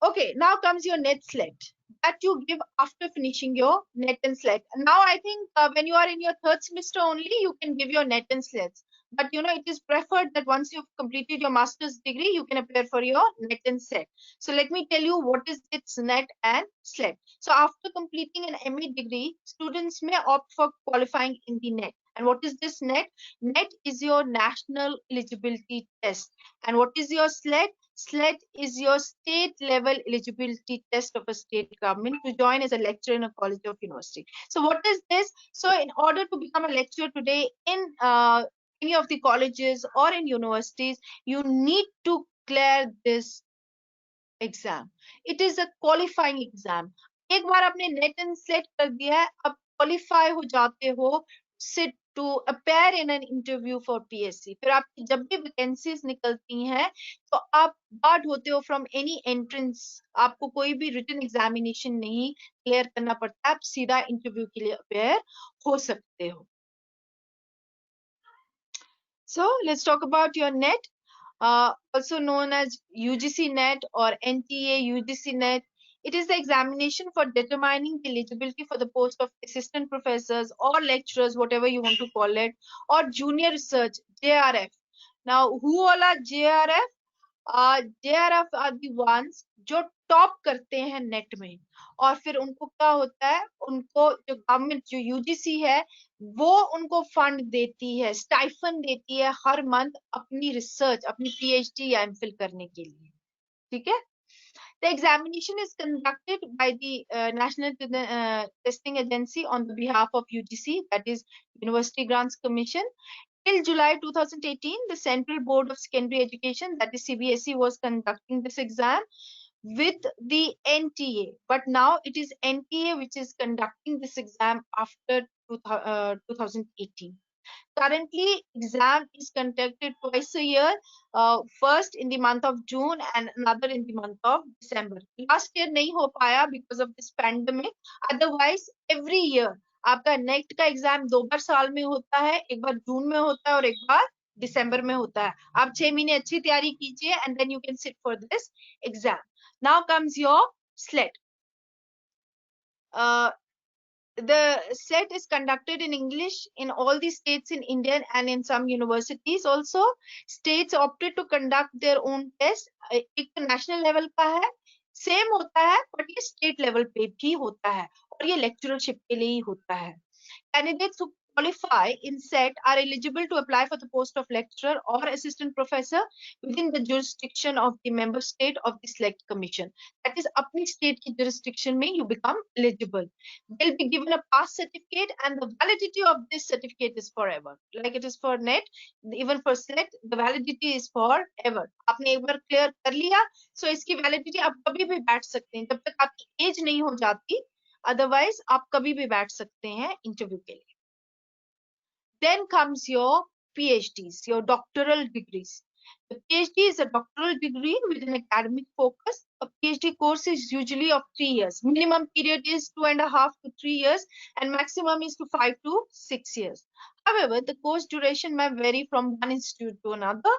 Okay, now comes your net SLET that you give after finishing your net and SLET. Now I think when you are in your third semester only, you can give your net and SLETs. but it is preferred that once you've completed your master's degree, you can appear for your NET and SLET. So let me tell you what is its NET and SLET. So after completing an MA degree, students may opt for qualifying in the NET. And what is this NET? NET is your national eligibility test. And what is your SLET? SLET is your state level eligibility test of a state government to join as a lecturer in a college or university. So what is this? So in order to become a lecturer today in any of the colleges or in universities, you need to clear this exam. It is a qualifying exam. एक बार आपने net and set कर दिया है, अब qualify हो जाते हो sit to appear in an interview for PSC. फिर आपकी जब भी वैकेंसीज निकलती हैं तो आप बार्ड होते हो फ्रॉम एनी एंट्रेंस. आपको कोई भी रिटन एग्जामिनेशन नहीं क्लियर करना पड़ता, आप सीधा इंटरव्यू के लिए अपेयर हो सकते हो. So let's talk about your NET, also known as UGC NET or NTA UGC NET. It is the examination for determining the eligibility for the post of assistant professors or lecturers, whatever you want to call it, or junior research, JRF. Now, who all are JRF? JRF are the ones जो top करते हैं net में, और फिर उनको क्या होता है, उनको जो गवर्नमेंट जो यूजीसी है वो उनको फंड देती है, स्टाइफन देती है हर मंथ अपनी रिसर्च, अपनी पीएचडी या एमफिल करने के लिए. ठीक है. The examination is conducted by the National Testing Agency on the behalf of UGC, that is University Grants Commission. Till July 2018, the Central Board of Secondary Education, that is CBSE, was conducting this exam with the NTA. But now it is NTA which is conducting this exam after 2018. Currently, exam is conducted twice a year, first in the month of June and another in the month of December. Last year नहीं हो पाया because of this pandemic. Otherwise, every year आपका net का exam 2 बार साल में होता है, एक बार जून में होता है और एक बार दिसंबर में होता है. आप 6 महीने अच्छी तैयारी कीजिए and then you can sit for this exam. Now comes your SLET. The SLET is conducted in English in all the states in India and in some universities also. States opted to conduct their own test. एक national level का है, same होता है, but ये state level पे भी होता है और ये lecturership के लिए ही होता है. Candidates who qualify in SET are eligible to apply for the post of lecturer or assistant professor within the jurisdiction of the member state of the select commission. That is, अपनी state की jurisdiction में you become eligible. They'll be given a pass certificate and the validity of this certificate is forever. Like it is for NET, even for SET, the validity is forever. आपने एक बार clear कर लिया, so इसकी validity आप कभी भी बैठ सकते हैं, जब तक आपकी age नहीं हो जाती. Otherwise, आप कभी भी बैठ सकते हैं इंटरव्यू के लिए. Then comes your PhDs, your doctoral degrees. The PhD is a doctoral degree with an academic focus. A PhD course is usually of 3 years. Minimum period is 2.5 to 3 years, and maximum is to 5 to 6 years. However, the course duration may vary from one institute to another.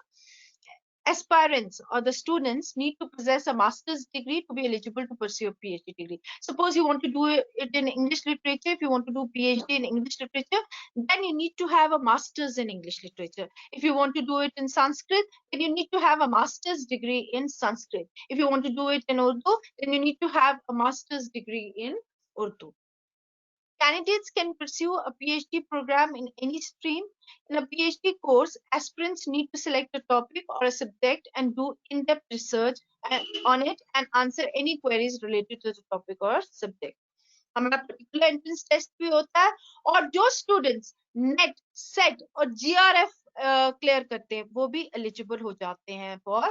Aspirants or the students need to possess a master's degree to be eligible to pursue a PhD degree. Suppose you want to do it in English literature, if you want to do PhD in English literature, then you need to have a master's in English literature. If you want to do it in Sanskrit, then you need to have a master's degree in Sanskrit. If you want to do it in Urdu, then you need to have a master's degree in Urdu. Candidates can pursue a PhD program in any stream. In a PhD course, aspirants need to select a topic or a subject and do in-depth research on it and answer any queries related to the topic or subject. हमारा particular entrance test भी होता है, और जो students NET, SET और GRF clear करते हैं वो भी eligible हो जाते हैं for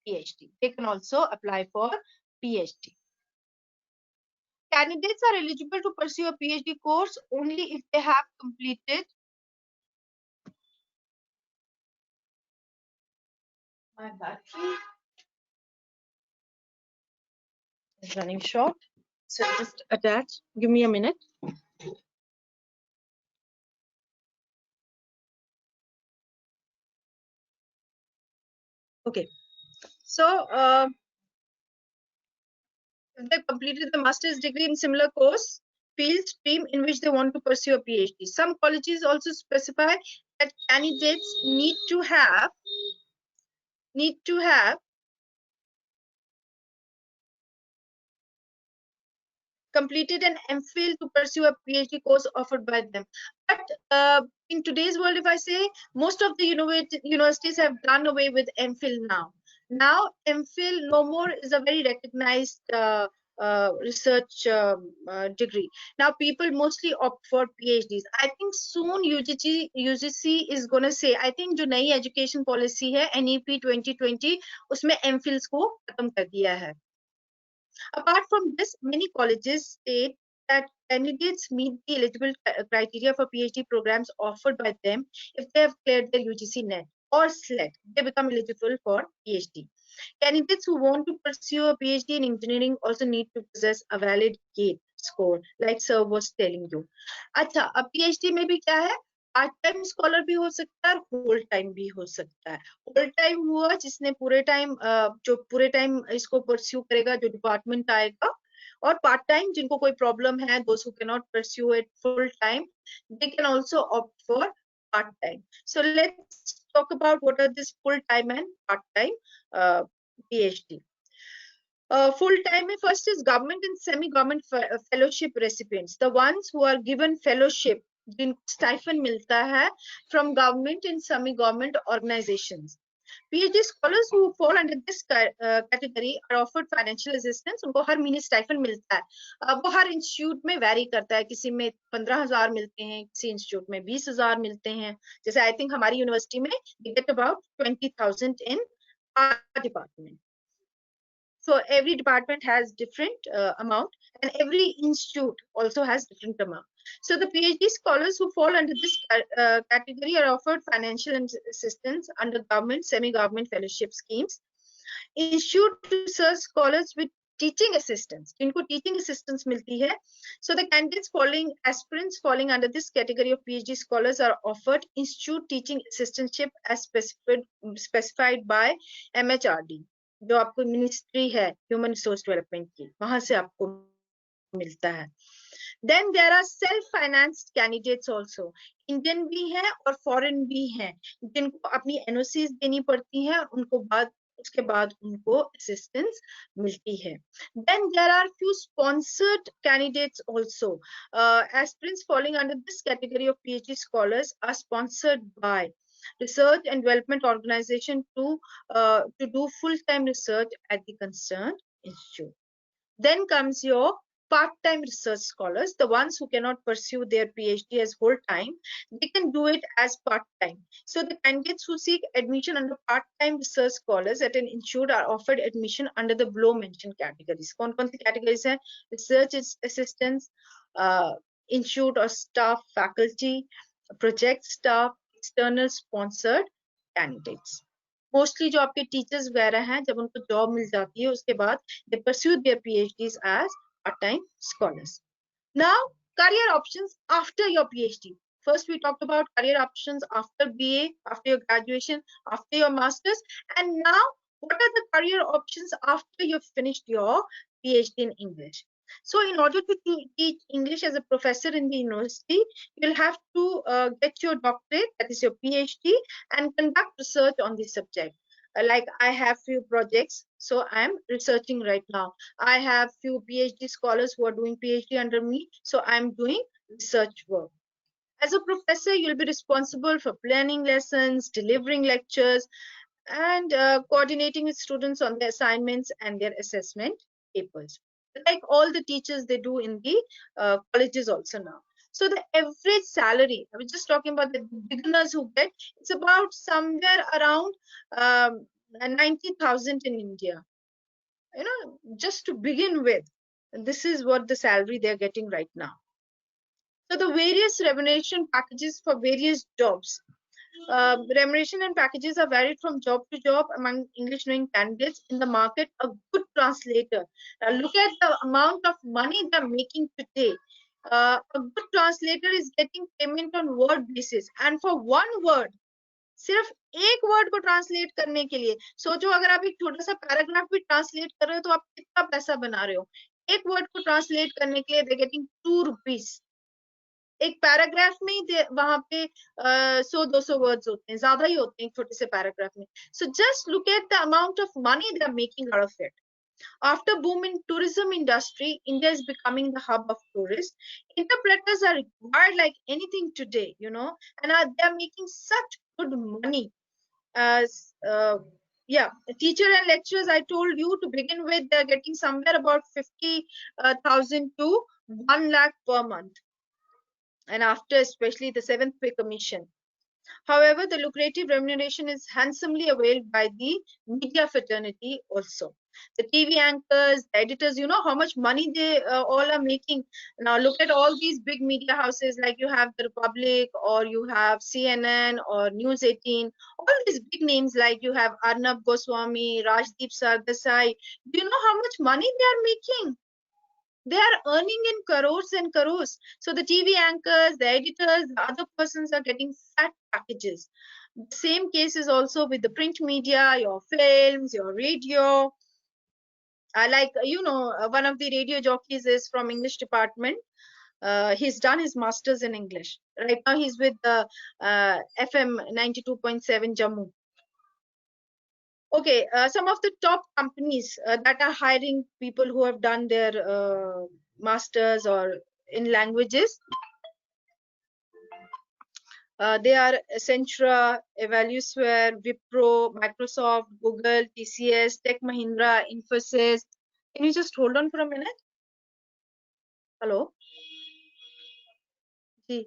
PhD. They can also apply for PhD. Candidates are eligible to pursue a PhD course only if they have completed. My battery is running short, so just attach. Give me a minute. Okay, so if they completed the master's degree in similar course, field stream in which they want to pursue a PhD. Some colleges also specify that candidates need to have completed an MPhil to pursue a PhD course offered by them. But in today's world, if I say, most of the universities have done away with MPhil now. Now, MPhil no more is a very recognized research degree. Now, people mostly opt for PhDs. I think soon UGC is going to say, I think जो नई education policy है NEP 2020 उसमें MPhils को खत्म कर दिया है. Apart from this, many colleges state that candidates meet the eligible criteria for PhD programs offered by them if they have cleared their UGC NET or SLET. They become eligible for PhD. Candidates who want to pursue a PhD in engineering also need to possess a valid GATE score, like sir was telling you. अच्छा, अब PhD में भी क्या है? Part time scholar भी हो सकता है, होल टाइम भी हो सकता है. होल टाइम हुआ जिसने पूरे टाइम जो पूरे टाइम इसको परस्यू करेगा, जो डिपार्टमेंट आएगा, और पार्ट टाइम जिनको कोई प्रॉब्लम है, those who cannot pursue it full time, they can also opt for part time. So let's talk about what are this full time and part time PhD. Full time first is government and semi government fellowship recipients, the ones who are given fellowship, जिनको stipend मिलता है from government and semi government organizations. PhD scholars who fall under this category are offered financial assistance. उनको हर महीने stipend मिलता है. वो हर institute में vary करता है, किसी में 15,000 मिलते हैं, किसी इंस्टीट्यूट में 20,000 मिलते हैं. जैसे आई थिंक हमारी यूनिवर्सिटी में they get about 20,000 in our department. So every department has different amount, and every institute also has different amount. So the PhD scholars who fall under this category are offered financial assistance under government, semi-government fellowship schemes. Institute research scholars with teaching assistance, जिनको teaching assistance मिलती है. So the candidates aspirants falling under this category of PhD scholars are offered institute teaching assistantship as specified by MHRD. जो आपको ministry है human resource development की, वहां से आपको मिलता है. Then there are self-financed candidates also. Indian भी हैं और फॉरेन भी हैं, जिनको अपनी एनओसीज देनी पड़ती हैं, उनको उसके बाद उनको असिस्टेंस मिलती है. Then there are few sponsored candidates also. Aspirants falling under this category of PhD scholars are sponsored by research and development organization to do full-time research at the concerned institute. Then comes your part-time research scholars, the ones who cannot pursue their PhD as full-time, they can do it as part-time. So the candidates who seek admission under part-time research scholars at an institute are offered admission under the below-mentioned categories. कौन-कौन सी categories हैं? Research assistants, institute or staff, faculty, project staff, external sponsored candidates. Mostly जो आपके teachers वगैरह हैं, जब उनको job मिल जाती है, उसके बाद they pursue their PhDs as part-time scholars. Now, career options after your PhD. First, we talked about career options after BA, after your graduation, after your masters, and now what are the career options after you've finished your PhD in English? So in order to teach English as a professor in the university, you'll have to get your doctorate, that is your PhD, and conduct research on the subject. Like I have few projects, so I'm researching right now. I have few PhD scholars who are doing PhD under me, so I'm doing research work. As a professor, you'll be responsible for planning lessons, delivering lectures, and coordinating with students on their assignments and their assessment papers. Like all the teachers, they do in the colleges also now. So the average salary, I was just talking about the beginners who get, it's about somewhere around 90,000 in India. You know, just to begin with, this is what the salary they're getting right now. So the various remuneration packages for various jobs. Remuneration and packages are varied from job to job among English knowing candidates in the market. A good translator. Now look at the amount of money they're making today. A good translator is getting payment on word basis, and for one word, सिर्फ एक word को translate करने के लिए सोचो, अगर आप एक छोटा सा पैराग्राफ भी ट्रांसलेट कर रहे हो तो आप कितना पैसा बना रहे हो. एक वर्ड को ट्रांसलेट करने के लिए दे गेटिंग 2 rupees. एक पैराग्राफ में ही वहां पे 100-200 वर्ड्स होते हैं, ज्यादा ही होते हैं छोटे से पैराग्राफ में. So just look at the amount of money they are making out of it. After boom in tourism industry, India is becoming the hub of tourists. Interpreters are required like anything today, you know, and they are making such good money. Yeah, teacher and lecturers, I told you to begin with, they're getting somewhere about 50,000 to 1 lakh per month. And after, especially the 7th pay commission. However, the lucrative remuneration is handsomely availed by the media fraternity also. The TV anchors, the editors, you know how much money they all are making. Now look at all these big media houses, like you have the Republic, or you have CNN, or News 18, all these big names, like you have Arnab Goswami, Rajdeep Sardesai. Do you know how much money they are making? They are earning in crores and crores. So the TV anchors, the editors, the other persons are getting fat packages. The same case is also with the print media, your films, your radio. Like, you know, one of the radio jockeys is from English department. He's done his masters in English. Right now he's with the FM 92.7 Jammu. Okay, some of the top companies that are hiring people who have done their masters or in languages. They are Accenture, Evalusphere, Wipro, Microsoft, Google, TCS, Tech Mahindra, Infosys. Can you just hold on for a minute? Hello? जी.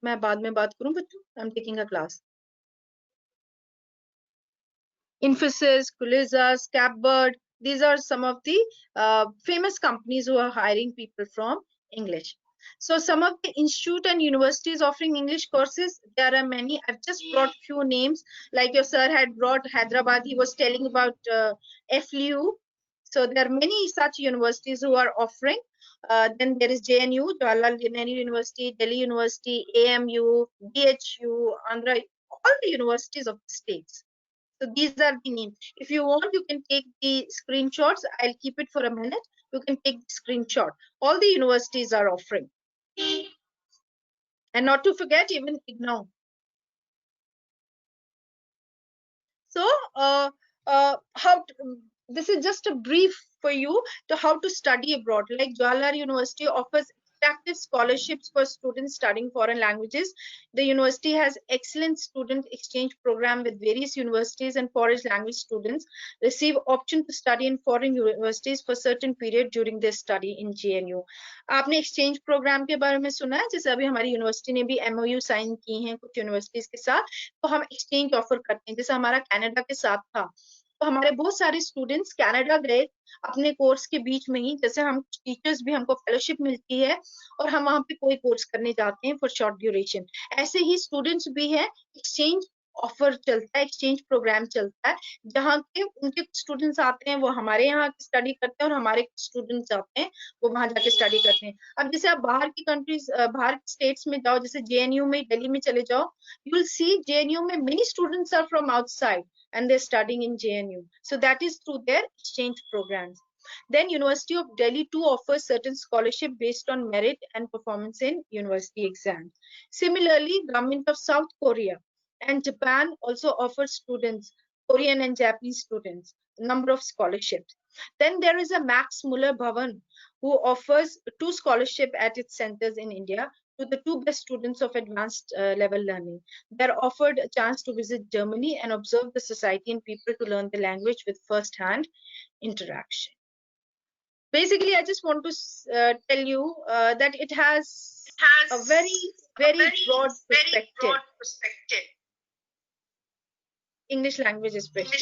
मैं बाद में बात करूं बच्चों? I'm taking a class. Infosys, Kuliza, Scapbird, these are some of the famous companies who are hiring people from English. So some of the institute and universities offering English courses, there are many. I've just brought few names, like your sir had brought Hyderabad. He was telling about FLU. So there are many such universities who are offering. Then there is JNU, Jawaharlal Nehru University, Delhi University, AMU, DHU, Andhra, all the universities of the states. So these are the names. If you want, you can take the screenshots. I'll keep it for a minute. You can take the screenshot. All the universities are offering. And not to forget, even IGNOU. So this is just a brief for you to how to study abroad. Like Jawaharlal University offers attractive scholarships for students studying foreign languages. The university has excellent student exchange program with various universities, and foreign language students receive option to study in foreign universities for certain period during their study in JNU. आपने exchange program के बारे में सुना है? जैसे अभी हमारी university ने भी MOU साइन की हैं कुछ यूनिवर्सिटीज के साथ, तो हम exchange ऑफर करते हैं. जैसे हमारा कनाडा के साथ था, तो हमारे बहुत सारे स्टूडेंट्स कनाडा गए अपने कोर्स के बीच में ही. जैसे हम टीचर्स भी, हमको फेलोशिप मिलती है और हम वहां पे कोई कोर्स करने जाते हैं फॉर शॉर्ट ड्यूरेशन. ऐसे ही स्टूडेंट्स भी है, एक्सचेंज ऑफर चलता है, एक्सचेंज प्रोग्राम चलता है, जहाँ के उनके स्टूडेंट्स आते हैं वो हमारे यहाँ स्टडी करते हैं और हमारे स्टूडेंट्स आते हैं वो वहां जाके स्टडी करते हैं. अब जैसे आप बाहर की कंट्रीज, बाहर के स्टेट्स में जाओ, जैसे JNU में, दिल्ली में चले जाओ, यू विल सी JNU में many students are from outside and they're studying in JNU. So that is through their exchange programs. Then University of Delhi too offers certain scholarship based on merit and performance in university exams. Similarly, government of South Korea and Japan also offers students, Korean and Japanese students, number of scholarships. Then there is a Max Muller Bhavan who offers 2 scholarships at its centers in India to the 2 best students of advanced level learning. They're offered a chance to visit Germany and observe the society and people to learn the language with first-hand interaction. Basically, I just want to tell you that it has a very, very broad perspective. English language especially.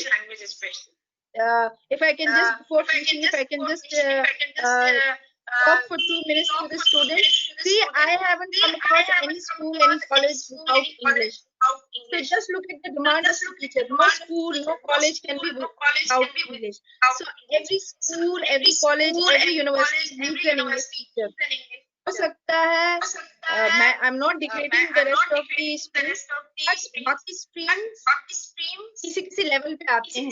If I can just, before finishing, if I can just talk for 2 minutes to the students. See, I haven't come across any school, any college without English. So just look at the demand of the teacher. No school, no college can be without English. So every school, every college, every university needs an English teacher. हो सकता है मैं I am not degrading the rest of the stream, बाकी stream किसी किसी level पे आते हैं,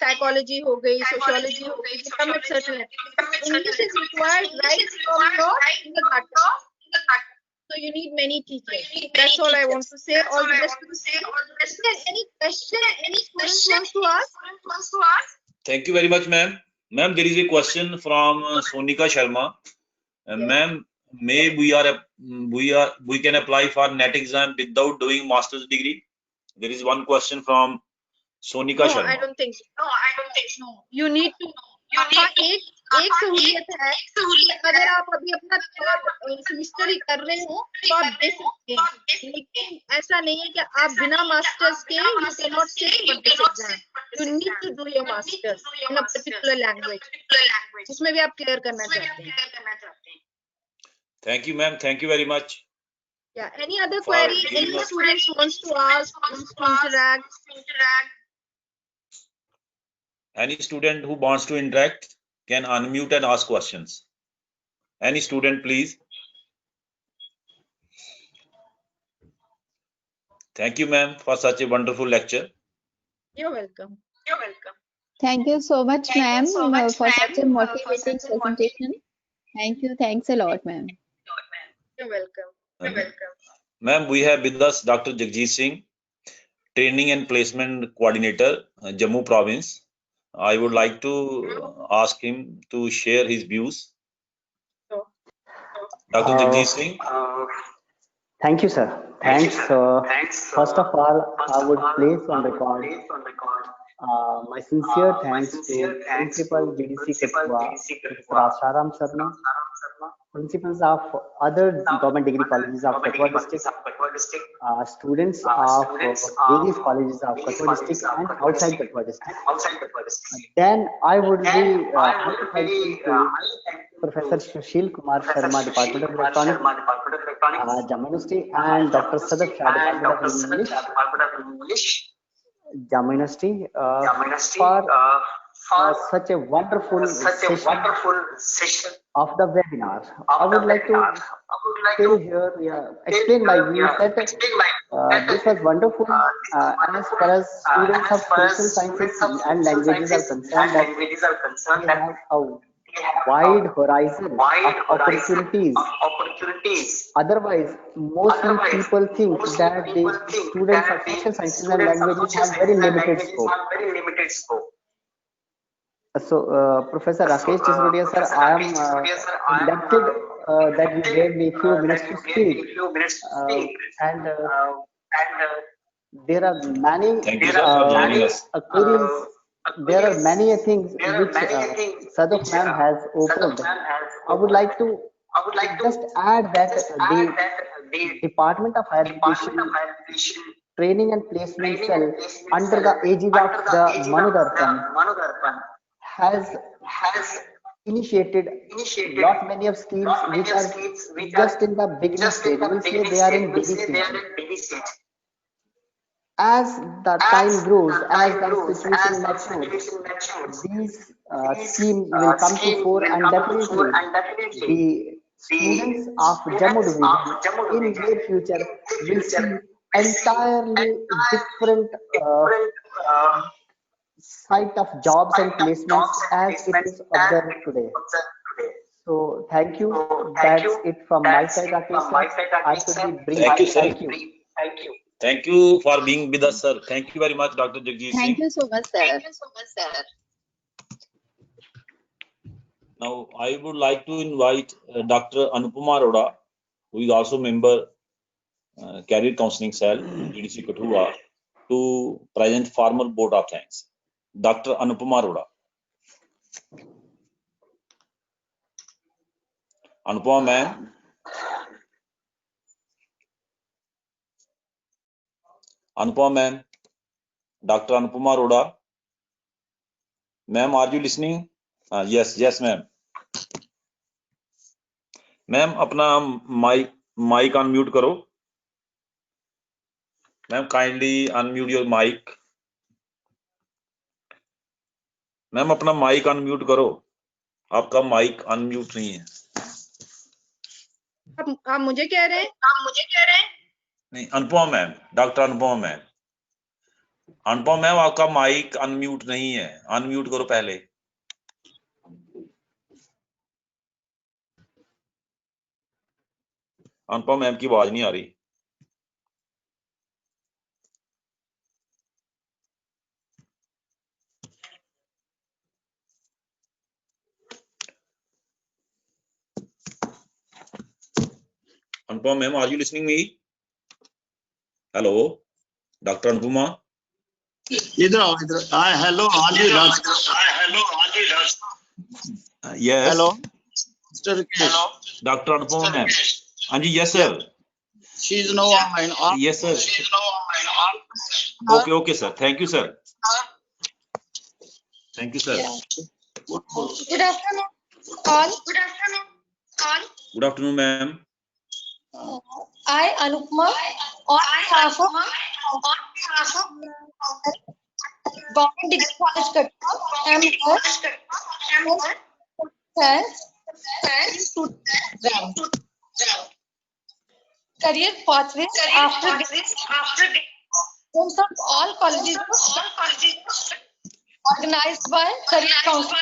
साइकोलॉजी हो गई, सोशियोलॉजी हो गई, come at certain English is required right from your kindergarten. So you need many teachers. That's all I want to say. All the best to the students. Is there any question any student wants to ask? Thank you very much, ma'am. Ma'am, there is a question from Sonika Sharma. Ma'am, we can apply for NET exam without doing master's degree? There is one question from Sonika Sharma. I don't think so. No. You need to. हाँ, एक सहूलियत है कि अगर आप अभी अपना third semester ही कर रहे हो तो आप दे सकते हैं, लेकिन ऐसा नहीं है कि आप बिना मास्टर्स के you can not sit for this exam. You need to do your masters in a particular language जिसमें भी आप क्लियर करना चाहते हैं. Thank you, ma'am. Thank you very much. Yeah. Any other query? Any students wants to ask, wants to interact? Any student who wants to interact can unmute and ask questions. Any student, please. Thank you, ma'am, for such a wonderful lecture. You're welcome. Thank you so much, ma'am, for such a motivating presentation. Thank you. Thanks a lot, ma'am. You're welcome. Ma'am, we have with us Dr. Jagjit Singh, Training and Placement Coordinator, Jammu Province. I would like to ask him to share his views. Dr. Jagjit Singh. Thank you, sir. Thanks. First of all, I would place on record my sincere thanks to Principal GDC Kathua, Mr. Asharam Sharma, principals of other government degree colleges of Kathua district, students of various colleges of Kathua district and outside Kathua district. Then I would be highly thankful to Professor Sushil Kumar Sharma, Department of Electronics, Jammu University, and Dr. Sadaf Shah, Department of English, Jammu University, for such a wonderful session of the webinar. I would like to explain my views that this was wonderful as far as students of social sciences and languages are concerned, that we have a wide horizon of opportunities. Otherwise, mostly people think that the students of social sciences and languages have very limited scope. So, Professor Rakesh Jisrodia, sir, I am indebted that you gave me a few minutes to speak. And there are many queries. There are many things which Sadaf ma'am has opened. I would like to just add that the Department of Higher Education Training and Placement Cell under the aegis of the Manodarpan has initiated lot many of schemes which are just in the beginning stage. We say they are in baby stage. As the time grows, as the situation matures, these schemes will come to fore, and definitely the students of Jammu division in near future will see entirely different site of jobs and placements as it is observed today. So thank you. That's it from my side, Rakesh sir. I should be brief. Thank you, sir. Thank you. Thank you for being with us, sir. Thank you very much, Dr. Jagjit Singh. Thank you so much, sir. Now, I would like to invite Dr. Anupama Arora, who is also member Career Counseling Cell, GDC Kathua, to present formal vote of thanks. Dr. Anupama Arora. Anupama ma'am. Anupama ma'am. Dr. Anupama Arora. Ma'am, are you listening? Yes, ma'am. Ma'am अपना mic unmute करो. Ma'am kindly unmute your mic. Ma'am अपना mic unmute करो. आपका mic unmute नहीं है. आप मुझे कह रहे हैं? नहीं, Anupama ma'am, doctor Anupama ma'am. Anupama ma'am, आपका माइक अनम्यूट नहीं है, अनम्यूट करो पहले। अनुपमा मैम की आवाज नहीं आ रही। Anupama ma'am, are you listening me? Hello doctor Anupama. इधर आओ, इधर। हेलो, हाँ जी doctor. Yes hello mister Rakesh. Doctor Anupama ma'am. हाँ जी, yes sir. She is no online. Yes sir. Okay okay sir, thank you sir. Thank you sir. Good afternoon, all. Good afternoon ma'am. I, Anupma, on behalf of Government Degree College, Kathua, am here thanks to career pathways after graduation of all colleges organized by Career Council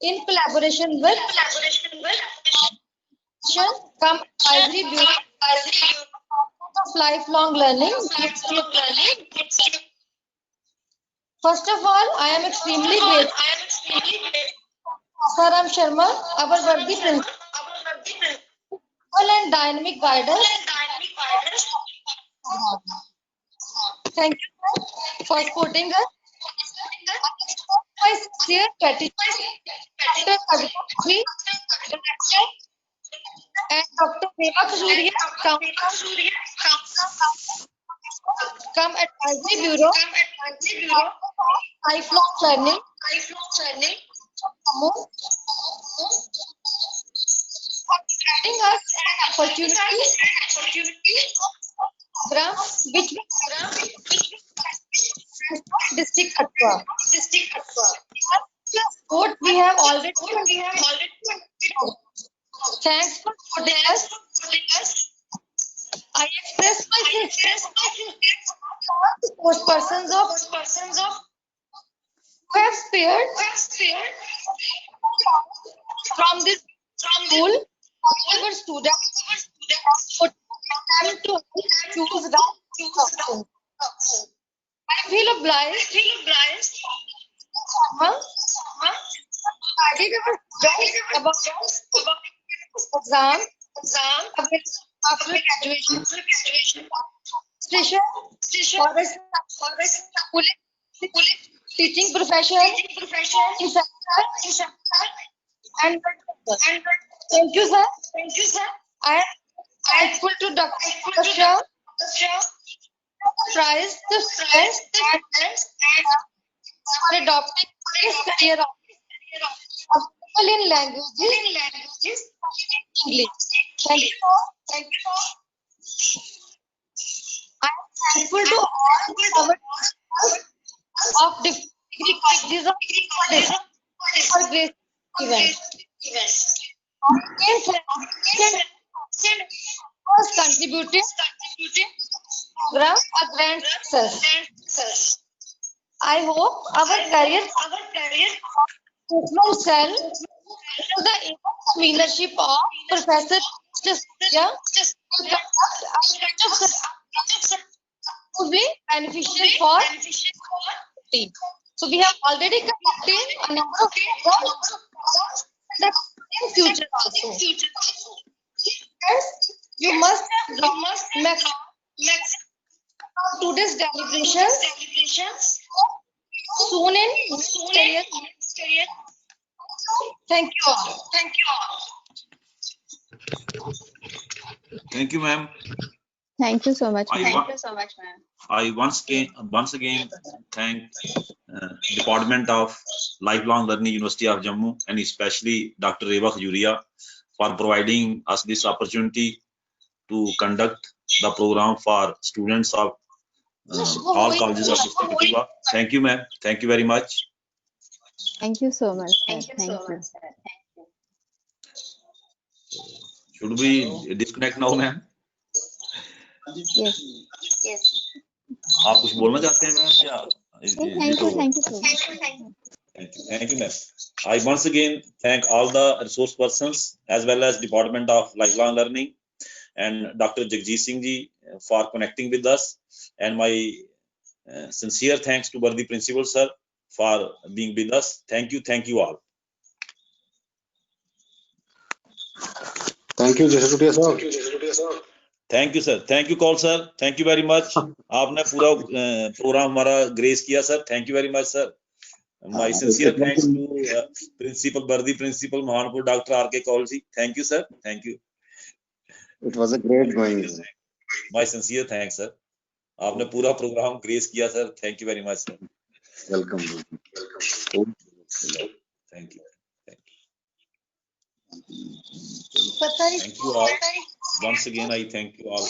in collaboration with Come Advisory Bureau of Lifelong Learning. First of all, I am extremely grateful Sir Ram Sharma, our worthy principal and dynamic guidance. Thank you for supporting us. My sincere gratitude to Dr. Kathua and Dr. Kathua, Come Advisory Bureau Lifelong Learning. Jammu, for providing us an opportunity program which district Kathua. What we have already thanks for supporting us. I express my sincere persons who have spared from this school our students for them to choose right option. I feel obliged studied our students about exam after graduation forest teaching profession in sector and thank you sir. I am thankful to Dr. Kathua prize the students for adopting this career available in languages English. Thank you. I am thankful to all our of degree colleges of for great event. Was contributing program a grand success. I hope our career movement cell under the leadership of Professor to be beneficial for team. So we have already conducted a number of programs in future also. Yes, you must have next today's deliberations soon in career. Thank you all. Thank you ma'am. Thank you so much, ma'am. I once again thank Department of Lifelong Learning, University of Jammu, and especially Dr. Reva Khajuria for providing us this opportunity to conduct the program for students of all colleges of district Kathua. Thank you, ma'am. Thank you very much. Thank you so much, sir. Thank you. Should we disconnect now, ma'am? Yes. आप कुछ बोलना चाहते हैं ma'am या Thank you so much. Thank you, ma'am. I once again thank all the resource persons as well as Department of Lifelong Learning and Dr. Jagjit Singh ji for connecting with us, and my sincere thanks to worthy principal sir for being with us. Thank you all. Thank you, Jasrutia sir. Thank you sir, thank you call sir, thank you very much. आपने पूरा programme हमारा grace किया sir, thank you very much sir. My sincere thanks to principal worthy principal Mahanpur Dr. R.K. Kaul ji. Thank you sir, thank you. It was a great going. My sincere thanks sir. आपने पूरा programme grace किया sir, thank you very much sir. Welcome. Thank you. Thank you all. Once again I thank you all.